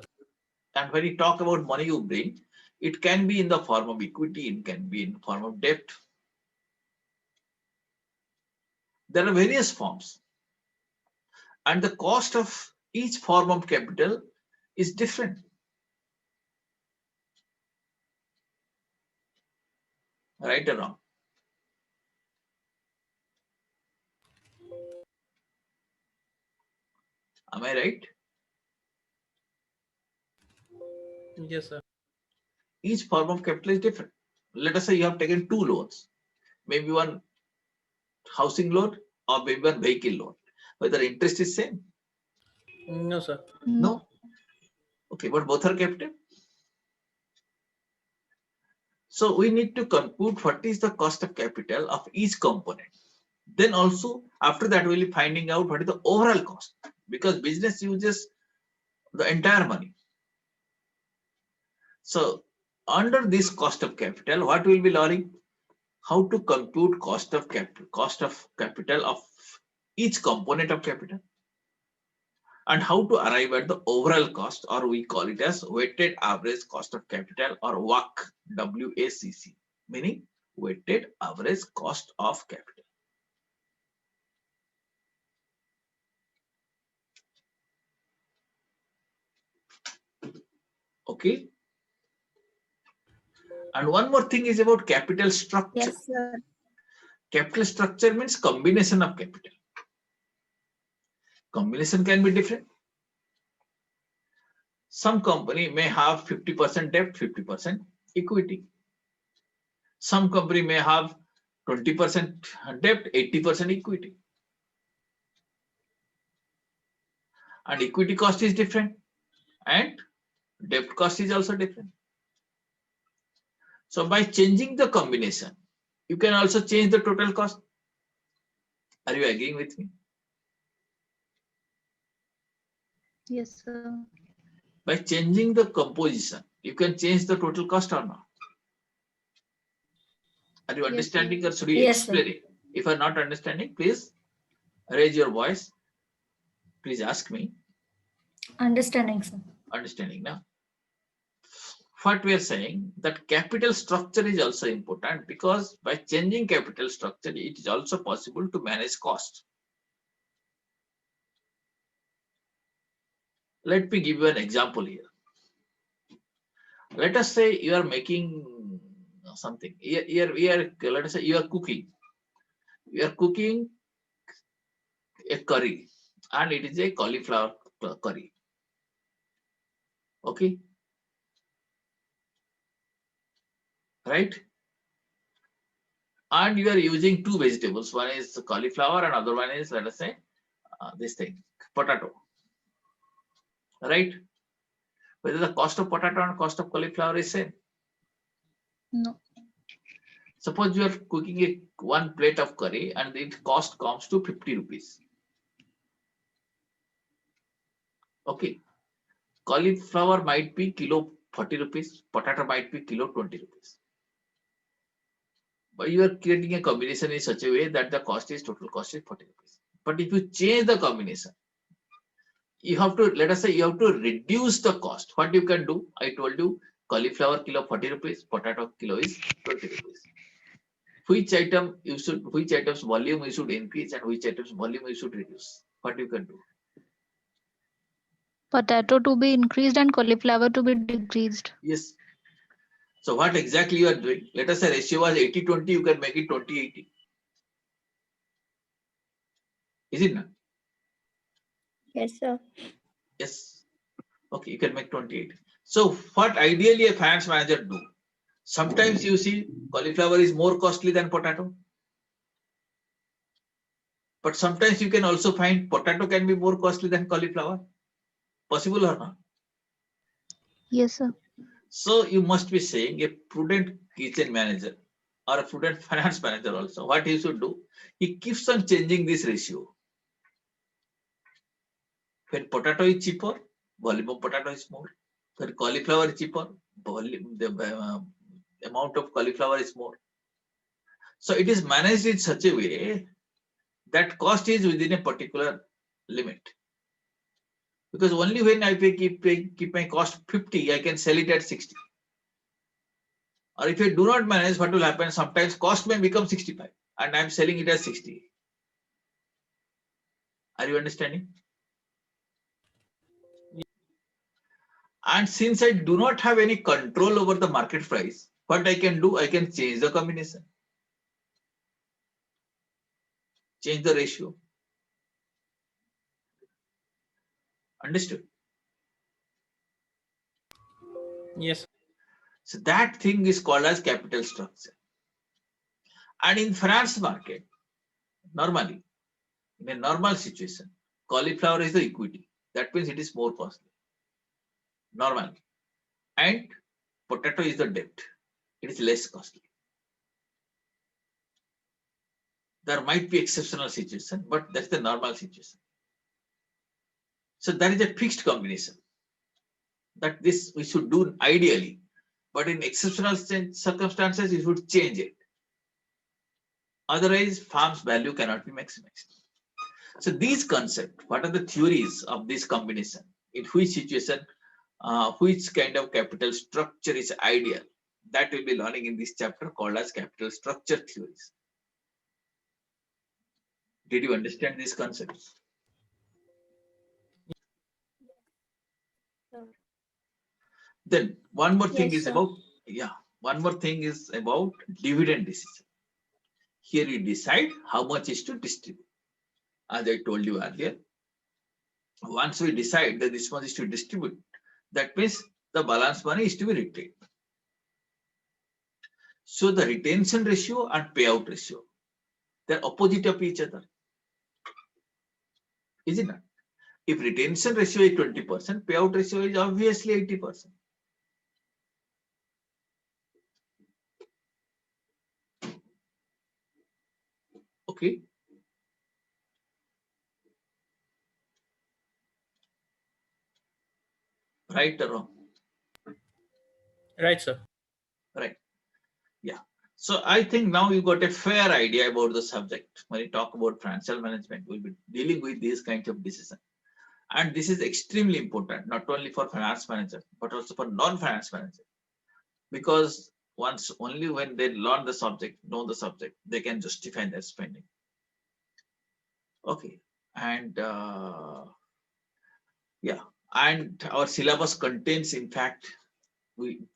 S1: And when you talk about money you bring, it can be in the form of equity, it can be in the form of debt. There are various forms. And the cost of each form of capital is different. Right or wrong? Am I right?
S4: Yes, sir.
S1: Each form of capital is different. Let us say you have taken two loans, maybe one housing loan or maybe one vehicle loan. Whether interest is same?
S4: No, sir.
S1: No. Okay, but both are capital. So we need to compute what is the cost of capital of each component. Then also after that we'll be finding out what is the overall cost, because business uses the entire money. So under this cost of capital, what we'll be learning? How to compute cost of capital of each component of capital, and how to arrive at the overall cost, or we call it as weighted average cost of capital, or WACC, WACC, meaning weighted average cost of capital. Okay. And one more thing is about capital structure.
S3: Yes, sir.
S1: Capital structure means combination of capital. Combination can be different. Some company may have 50% debt, 50% equity. Some company may have 20% debt, 80% equity. And equity cost is different, and debt cost is also different. So by changing the combination, you can also change the total cost. Are you agreeing with me?
S5: Yes, sir.
S1: By changing the composition, you can change the total cost or not. Are you
S5: Yes,
S1: understanding,
S5: sir.
S1: or should we
S2: Yes, sir.
S1: explain it? If you are not understanding, please raise your voice. Please ask me.
S2: Understanding, sir.
S1: Understanding now. What we are saying, that capital structure is also important, because by changing capital structure, it is also possible to manage cost. Let me give you an example here. Let us say you are making something. Here we are. Let us say you are cooking. You are cooking a curry, and it is a cauliflower curry. Okay, right? And you are using two vegetables. One is cauliflower, and other one is, let us say, this thing, potato. Right? Whether the cost of potato and cost of cauliflower is same.
S5: No.
S1: Suppose you are cooking one plate of curry and its cost comes to 50 rupees. Okay. Cauliflower might be kilo 40 rupees, potato might be kilo 20 rupees. But you are creating a combination in such a way that the total cost is 40 rupees. But if you change the combination, you have to, let us say, you have to reduce the cost. What you can do, I told you, cauliflower kilo 40 rupees, potato kilo is 20 rupees. Which items volume you should increase and which items volume you should reduce? What you can do?
S5: Potato to be increased and cauliflower to be decreased.
S1: Yes. So what exactly you are doing? Let us say ratio was 80-20, you can make it 20-80. Is it not?
S3: Yes, sir.
S1: Yes. Okay, you can make 28. So what ideally a finance manager do? Sometimes you see cauliflower is more costly than potato. But sometimes you can also find potato can be more costly than cauliflower. Possible or not?
S5: Yes, sir.
S1: So you must be saying a prudent kitchen manager or a prudent finance manager also, what he should do? He keeps on changing this ratio. When potato is cheaper, volume of potato is more. When cauliflower is cheaper, volume, the amount of cauliflower is more. So it is managed in such a way that cost is within a particular limit. Because only when I keep my cost 50, I can sell it at 60. Or if I do not manage, what will happen? Sometimes cost may become 65 and I'm selling it at 60. Are you understanding? And since I do not have any control over the market price, what I can do, I can change the combination, change the ratio. Understood?
S4: Yes.
S1: So that thing is called as capital structure. And in finance market, normally, in a normal situation, cauliflower is the equity. That means it is more costly. Normally. And potato is the debt. It is less costly. There might be exceptional situation, but that's the normal situation. So that is a fixed combination that this we should do ideally, but in exceptional circumstances, you should change it. Otherwise, farm's value cannot be maximized. So these concepts, what are the theories of this combination? In which situation, which kind of capital structure is ideal? That we'll be learning in this chapter called as capital structure theories. Did you understand these concepts?
S3: Sure.
S1: Then one more thing
S3: Yes,
S1: is
S3: sir.
S1: about, one more thing is about dividend decision. Here you decide how much is to distribute. As I told you earlier, once we decide that this much is to distribute, that means the balance money is to be retained. So the retention ratio and payout ratio, they're opposite of each other. Is it not? If retention ratio is 20%, payout ratio is obviously 80%. Okay. Right or wrong?
S4: Right, sir.
S1: Right. Yeah. So I think now you got a fair idea about the subject. When you talk about financial management, we'll be dealing with these kinds of decisions. And this is extremely important, not only for finance manager, but also for non-finance manager. Because once only when they learn the subject, know the subject, they can justify their spending. Okay. And yeah, and our syllabus contains, in fact,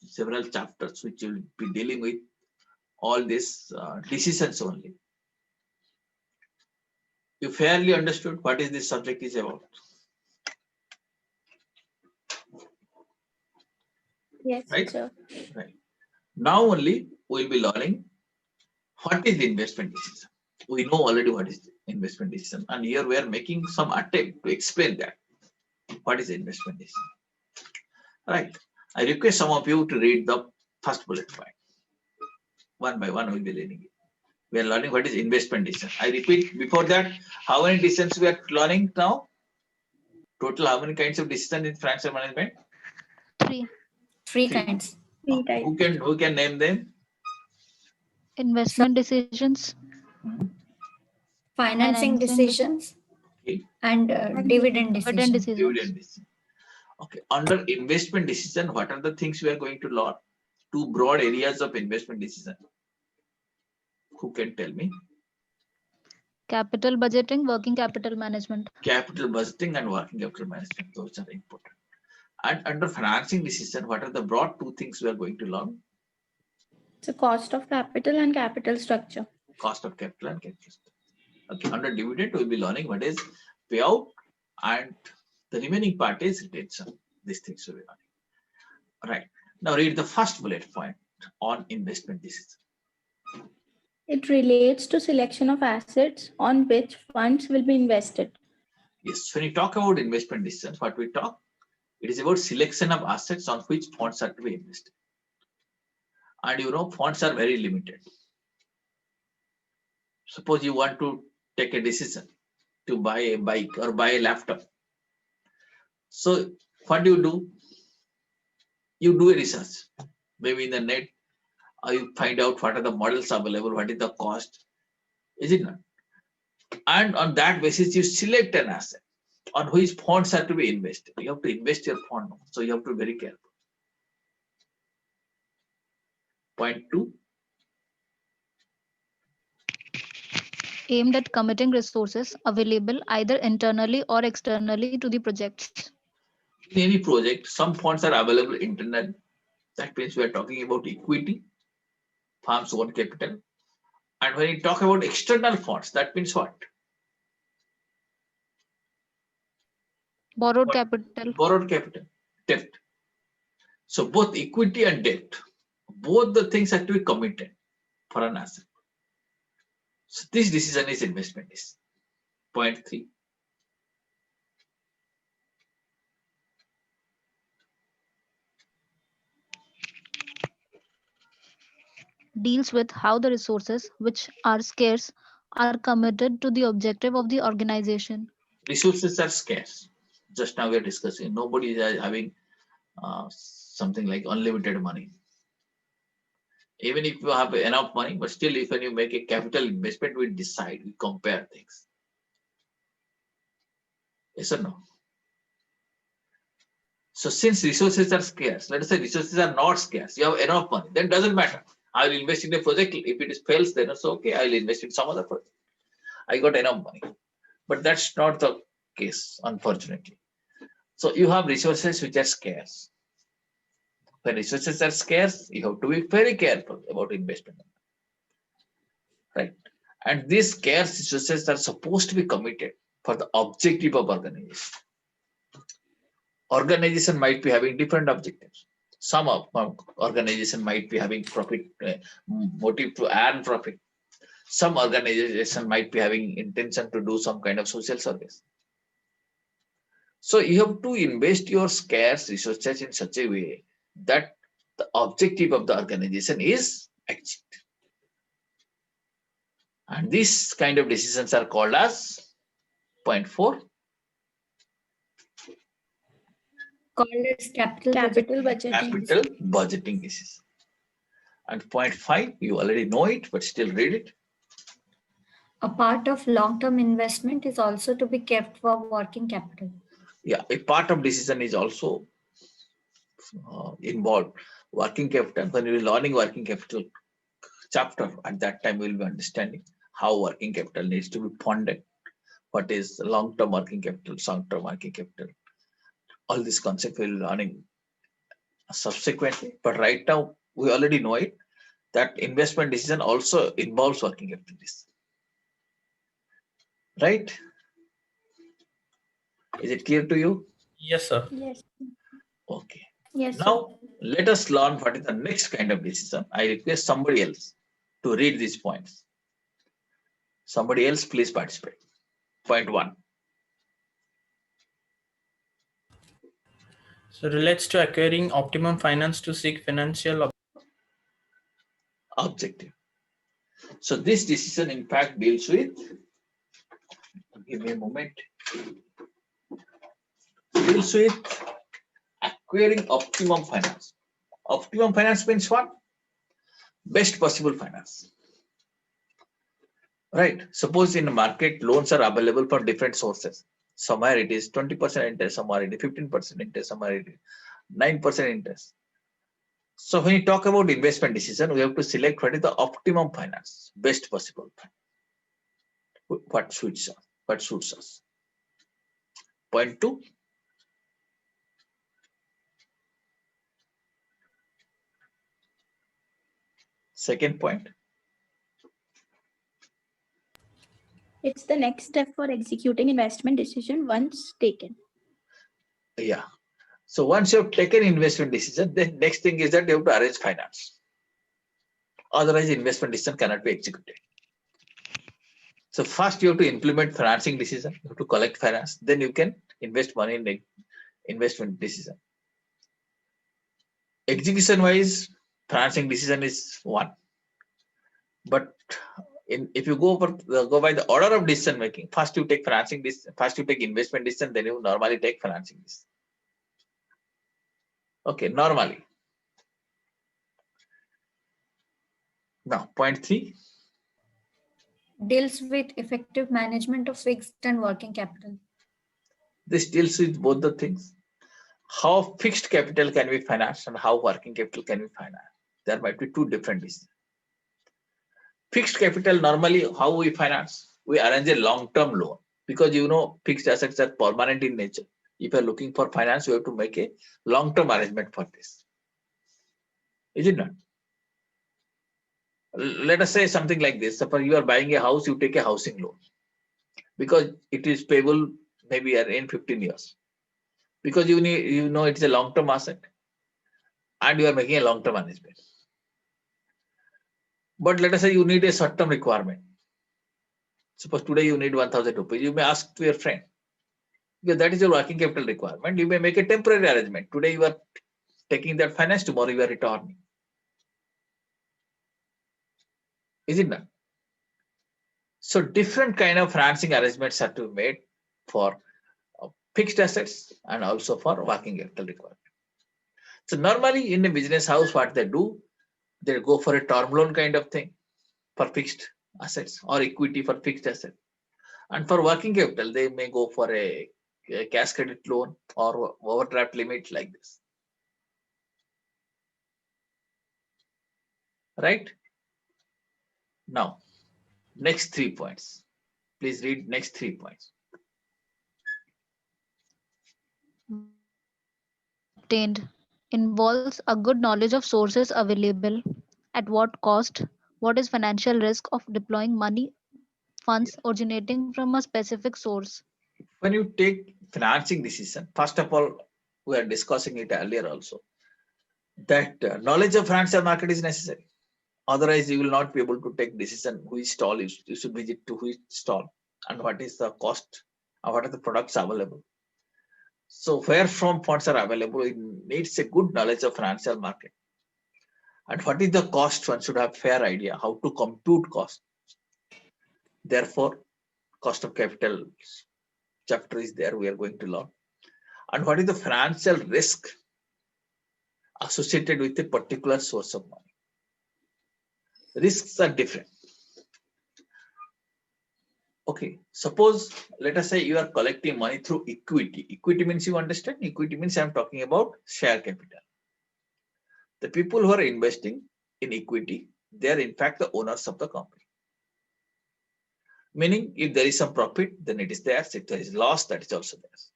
S1: several chapters which will be dealing with all these decisions only. You fairly understood what is this subject is about.
S3: Yes,
S1: Right?
S3: sir.
S1: Right. Now only we'll be learning what is the investment decision. We know already what is the investment decision, and here we are making some attempt to explain that. What is the investment decision? Right. I request some of you to read the first bullet point. One by one, we'll be learning it. We are learning what is investment decision. I repeat, before that, how many decisions we are learning now? Total how many kinds of decision in financial management?
S5: 3.
S2: Three
S1: Three.
S2: kinds.
S3: Three types.
S1: Who can name them?
S5: Investment decisions,
S2: Financing
S5: Financing
S2: decisions
S1: Okay.
S2: and dividend
S5: dividend
S2: decisions.
S5: decisions.
S1: Dividend decision. Okay. Under investment decision, what are the things we are going to learn? Two broad areas of investment decision. Who can tell me?
S5: Capital budgeting, working capital management.
S1: Capital budgeting and working capital management. Those are important. And under financing decision, what are the broad two things we are going to learn?
S3: So cost of capital and capital structure.
S1: Cost of capital and capital structure. Okay. Under dividend, we'll be learning what is payout, and the remaining part is retention. These things will be learning. Right. Now read the first bullet point on investment decision.
S3: It relates to selection of assets on which funds will be invested.
S1: Yes. When you talk about investment decision, what we talk, it is about selection of assets on which funds are to be invested. And you know, funds are very limited. Suppose you want to take a decision to buy a bike or buy a laptop. So what do? You do a research, maybe in the net, or you find out what are the models available, what is the cost, is it not? And on that basis, you select an asset on which funds are to be invested. You have to invest your fund, so you have to be very careful. Point 2.
S5: Aimed at committing resources available either internally or externally to the projects.
S1: In any project, some funds are available internally. That means we are talking about equity, firm's own capital. And when you talk about external funds, that means what?
S5: Borrowed
S1: What?
S5: capital.
S1: Borrowed capital, debt. So both equity and debt, both the things have to be committed for an asset. So this decision is investment decision. Point 3.
S5: Deals with how the resources, which are scarce, are committed to the objective of the organization.
S1: Resources are scarce. Just now we are discussing. Nobody is having something like unlimited money. Even if you have enough money, but still, if when you make a capital investment, we decide, we compare things. Yes or no? So since resources are scarce, let us say resources are not scarce, you have enough money, then it doesn't matter. I will invest in a project. If it fails, then it's okay. I will invest in some other project. I got enough money. But that's not the case, unfortunately. So you have resources which are scarce. When resources are scarce, you have to be very careful about investment. Right? And these scarce resources are supposed to be committed for the objective of organization. Organization might be having different objectives. Some of organization might be having profit, motive to earn profit. Some organization might be having intention to do some kind of social service. So you have to invest your scarce resources in such a way that the objective of the organization is achieved. And these kind of decisions are called as point 4.
S2: Called as capital budgeting.
S1: Capital budgeting decision. And point 5, you already know it, but still read it.
S2: A part of long-term investment is also to be kept for working capital.
S1: Yeah, a part of decision is also involved working capital. When we are learning working capital chapter, at that time we will be understanding how working capital needs to be funded. What is long-term working capital, short-term working capital. All these concepts we will be learning subsequently. But right now, we already know it, that investment decision also involves working capital decision. Right? Is it clear to you?
S4: Yes, sir.
S3: Yes.
S1: Okay.
S3: Yes. sir.
S1: Now, let us learn what is the next kind of decision. I request somebody else to read these points. Somebody else, please participate. Point 1.
S4: So relates to acquiring optimum finance to seek financial
S1: Objective. So this decision, in fact, deals with, give me a moment. deals with acquiring optimum finance. Optimum finance means what? Best possible finance. Right. Suppose in the market, loans are available from different sources. Somewhere it is 20% interest, somewhere it is 15% interest, somewhere it is 9% interest. So when you talk about investment decision, we have to select what is the optimum finance, best possible finance. What suits us? What suits us? Point 2. Second point.
S3: It's the next step for executing investment decision once taken.
S1: Yeah. So once you have taken investment decision, then next thing is that you have to arrange finance. Otherwise, investment decision cannot be executed. So first you have to implement financing decision. You have to collect finance. Then you can invest money in the investment decision. Execution wise, financing decision is one. But if you go by the order of decision making, first you take financing decision, first you take investment decision, then you normally take financing decision. Okay, normally. Now, point 3.
S2: Deals with effective management of fixed and working capital.
S1: This deals with both the things. How fixed capital can be financed and how working capital can be financed. There might be two different decisions. Fixed capital, normally how we finance? We arrange a long-term loan because fixed assets are permanent in nature. If you are looking for finance, you have to make a long-term arrangement for this. Is it not? Let us say something like this. Suppose you are buying a house, you take a housing loan because it is payable maybe in 15 years. Because it's a long-term asset and you are making a long-term arrangement. But let us say you need a short-term requirement. Suppose today you need 1,000 rupees. You may ask to your friend because that is your working capital requirement. You may make a temporary arrangement. Today you are taking that finance, tomorrow you are returning. Is it not? So different kind of financing arrangements have to be made for fixed assets and also for working capital requirement. So normally in a business house, what they do, they go for a term loan kind of thing for fixed assets or equity for fixed assets. And for working capital, they may go for a cash credit loan or overdraft limit like this. Right? Now, next 3 points. Please read next 3 points.
S5: Obtained involves a good knowledge of sources available, at what cost, what is financial risk of deploying money, funds originating from a specific source.
S1: When you take financing decision, first of all, we are discussing it earlier also, that knowledge of financial market is necessary. Otherwise, you will not be able to take decision which stall you should visit to which stall and what is the cost and what are the products available. So where from funds are available, it needs a good knowledge of financial market. And what is the cost? One should have fair idea how to compute cost. Therefore, cost of capital chapter is there. We are going to learn. And what is the financial risk associated with a particular source of money? Risks are different. Okay, suppose let us say you are collecting money through equity. Equity means, you understand? Equity means I am talking about share capital. The people who are investing in equity, they are in fact the owners of the company. Meaning, if there is some profit, then it is theirs. If there is loss, that is also theirs.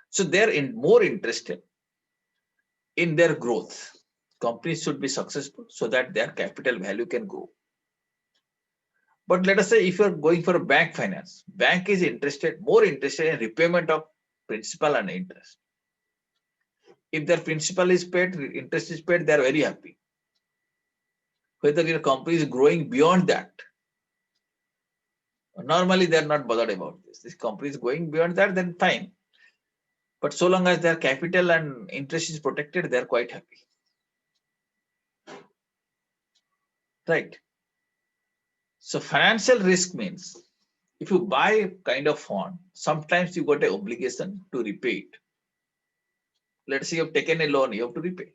S1: So they are more interested in their growth. Companies should be successful so that their capital value can grow. But let us say if you are going for a bank finance, bank is more interested in repayment of principal and interest. If their principal is paid, interest is paid, they are very happy. Whether your company is growing beyond that, normally they are not bothered about this. This company is going beyond that, then fine. But so long as their capital and interest is protected, they are quite happy. Right. So financial risk means if you buy a kind of fund, sometimes you got an obligation to repay it. Let's say you have taken a loan, you have to repay.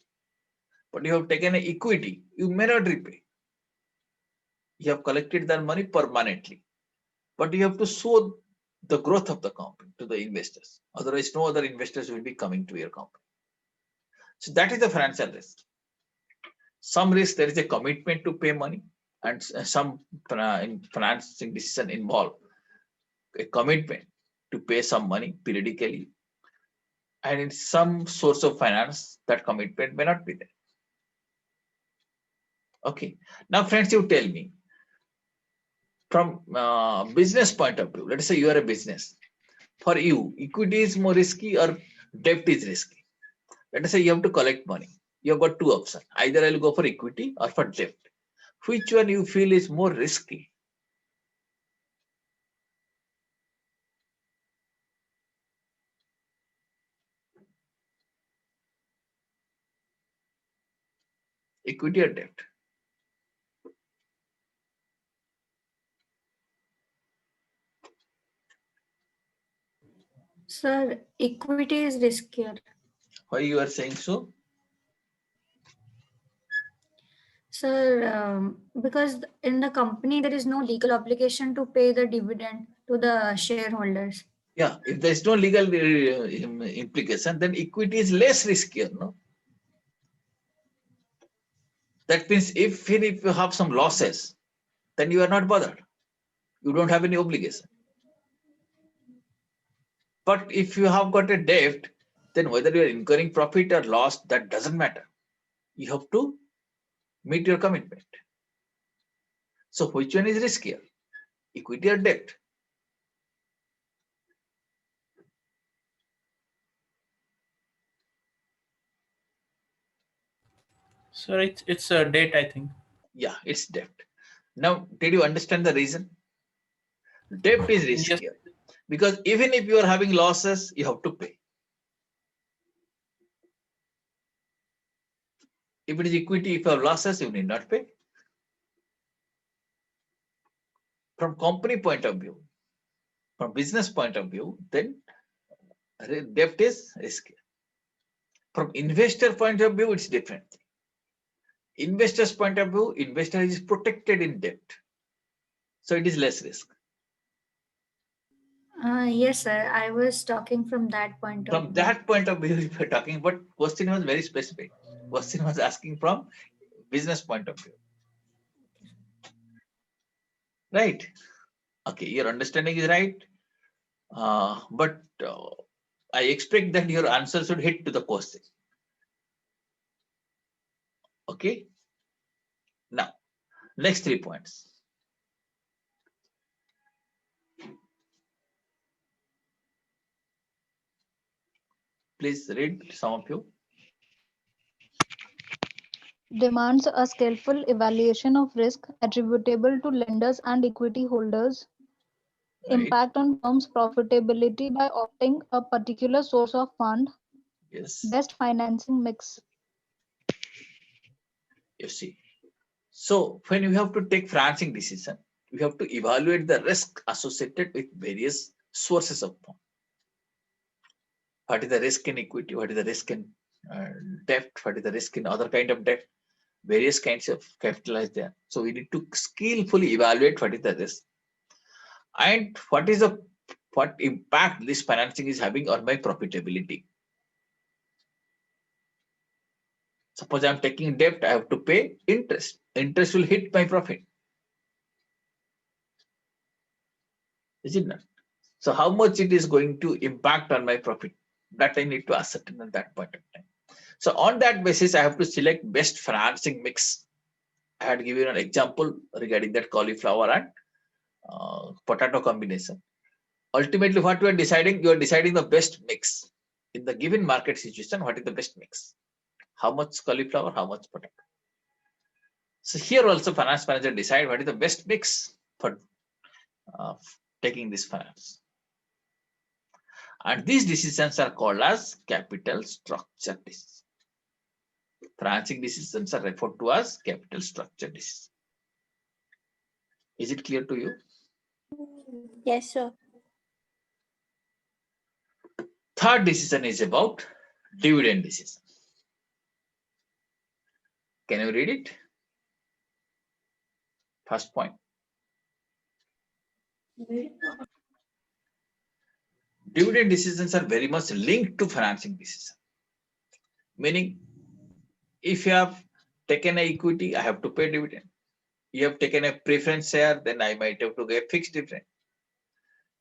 S1: But you have taken an equity, you may not repay. You have collected that money permanently. But you have to show the growth of the company to the investors. Otherwise, no other investors will be coming to your company. So that is the financial risk. Some risk, there is a commitment to pay money, and some financing decision involve a commitment to pay some money periodically. And in some source of finance, that commitment may not be there. Okay. Now, friends, you tell me, from business point of view, let's say you are a business. For you, equity is more risky or debt is risky? Let us say you have to collect money. You have got two options. Either I'll go for equity or for debt. Which one you feel is more risky? Equity or debt?
S2: Sir, equity is riskier.
S1: Why you are saying so?
S2: Sir, because in the company there is no legal obligation to pay the dividend to the shareholders.
S1: Yeah, if there is no legal implication, then equity is less riskier, no? That means if you have some losses, then you are not bothered. You don't have any obligation. But if you have got a debt, then whether you are incurring profit or loss, that doesn't matter. You have to meet your commitment. So which one is riskier, equity or debt?
S4: So it's a debt, I think.
S1: Yeah, it's debt. Now, did you understand the reason? Debt is
S4: Yes.
S1: riskier because even if you are having losses, you have to pay. If it is equity, if you have losses, you need not pay. From company point of view, from business point of view, then debt is riskier. From investor point of view, it's different. Investor's point of view, investor is protected in debt. So it is less risk.
S2: Yes, sir. I was talking from that point of
S1: From
S2: view.
S1: that point of view, if you're talking, but question was very specific. Question was asking from business point of view. Right? Okay, your understanding is right. But I expect that your answer should hit to the question. Okay. Now, next 3 points. Please read, some of you.
S5: Demands a skillful evaluation of risk attributable to lenders and equity holders.
S1: Right?
S5: Impact on firm's profitability by opting a particular source of fund.
S1: Yes.
S5: Best financing mix.
S1: You see. So when you have to take financing decision, you have to evaluate the risk associated with various sources of fund. What is the risk in equity? What is the risk in debt? What is the risk in other kind of debt? Various kinds of capital there. So we need to skillfully evaluate what is the risk and what impact this financing is having on my profitability. Suppose I'm taking debt, I have to pay interest. Interest will hit my profit. Is it not? So how much it is going to impact on my profit? That I need to ascertain at that point of time. So on that basis, I have to select best financing mix. I had given an example regarding that cauliflower and potato combination. Ultimately, what you are deciding the best mix. In the given market situation, what is the best mix? How much cauliflower, how much potato? So here also finance manager decide what is the best mix for taking this finance. And these decisions are called as capital structure decisions. Financing decisions are referred to as capital structure decisions. Is it clear to you?
S3: Yes, sir.
S1: Third decision is about dividend decision. Can you read it? First point. Dividend decisions are very much linked to financing decision. Meaning, if you have taken an equity, I have to pay dividend. You have taken a preference share, then I might have to get fixed dividend.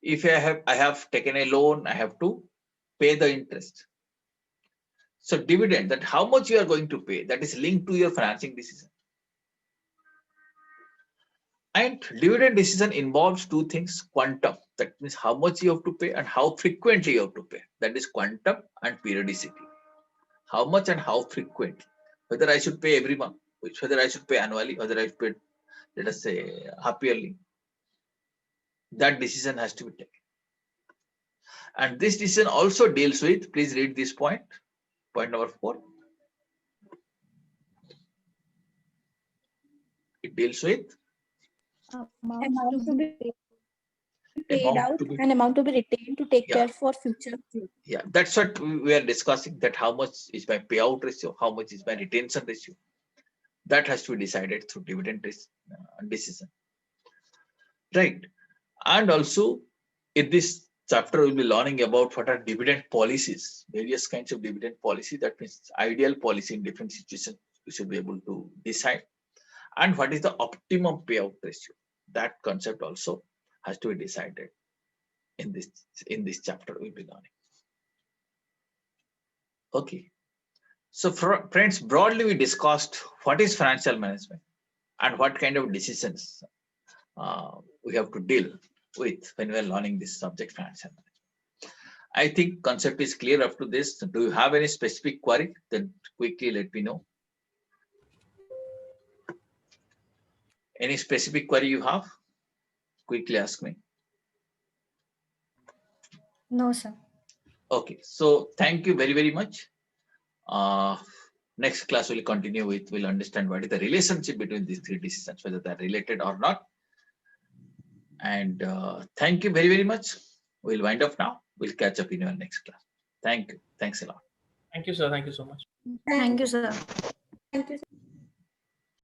S1: If I have taken a loan, I have to pay the interest. So dividend, that how much you are going to pay, that is linked to your financing decision. And dividend decision involves two things: quantum, that means how much you have to pay, and how frequently you have to pay, that is quantum, and periodicity, how much and how frequent, whether I should pay every month, whether I should pay annually, whether I should pay, let us say, half yearly. That decision has to be taken. And this decision also deals with, please read this point number 4. It deals with
S3: Amount to be paid
S1: amount
S3: out
S1: to be,
S3: and amount to be retained to take
S1: Yeah.
S3: care for future.
S1: yeah, that's what we are discussing, that how much is my payout ratio, how much is my retention ratio. That has to be decided through dividend decision. Right. And also in this chapter, we'll be learning about what are dividend policies, various kinds of dividend policy. That means ideal policy in different situations we should be able to decide. And what is the optimum payout ratio? That concept also has to be decided in this chapter we'll be learning. Okay. So friends, broadly we discussed what is financial management and what kind of decisions we have to deal with when we are learning this subject, financial management. I think concept is clear up to this. Do you have any specific query? Then quickly let me know. Any specific query you have? Quickly ask me.
S2: No, sir.
S1: Okay, so thank you very, very much. Next class will continue with, we'll understand what is the relationship between these three decisions, whether they're related or not. And thank you very, very much. We'll wind up now. We'll catch up in your next class. Thank you. Thanks a lot.
S4: Thank you, sir. Thank you so much.
S2: Thank you, sir.
S3: Thank you.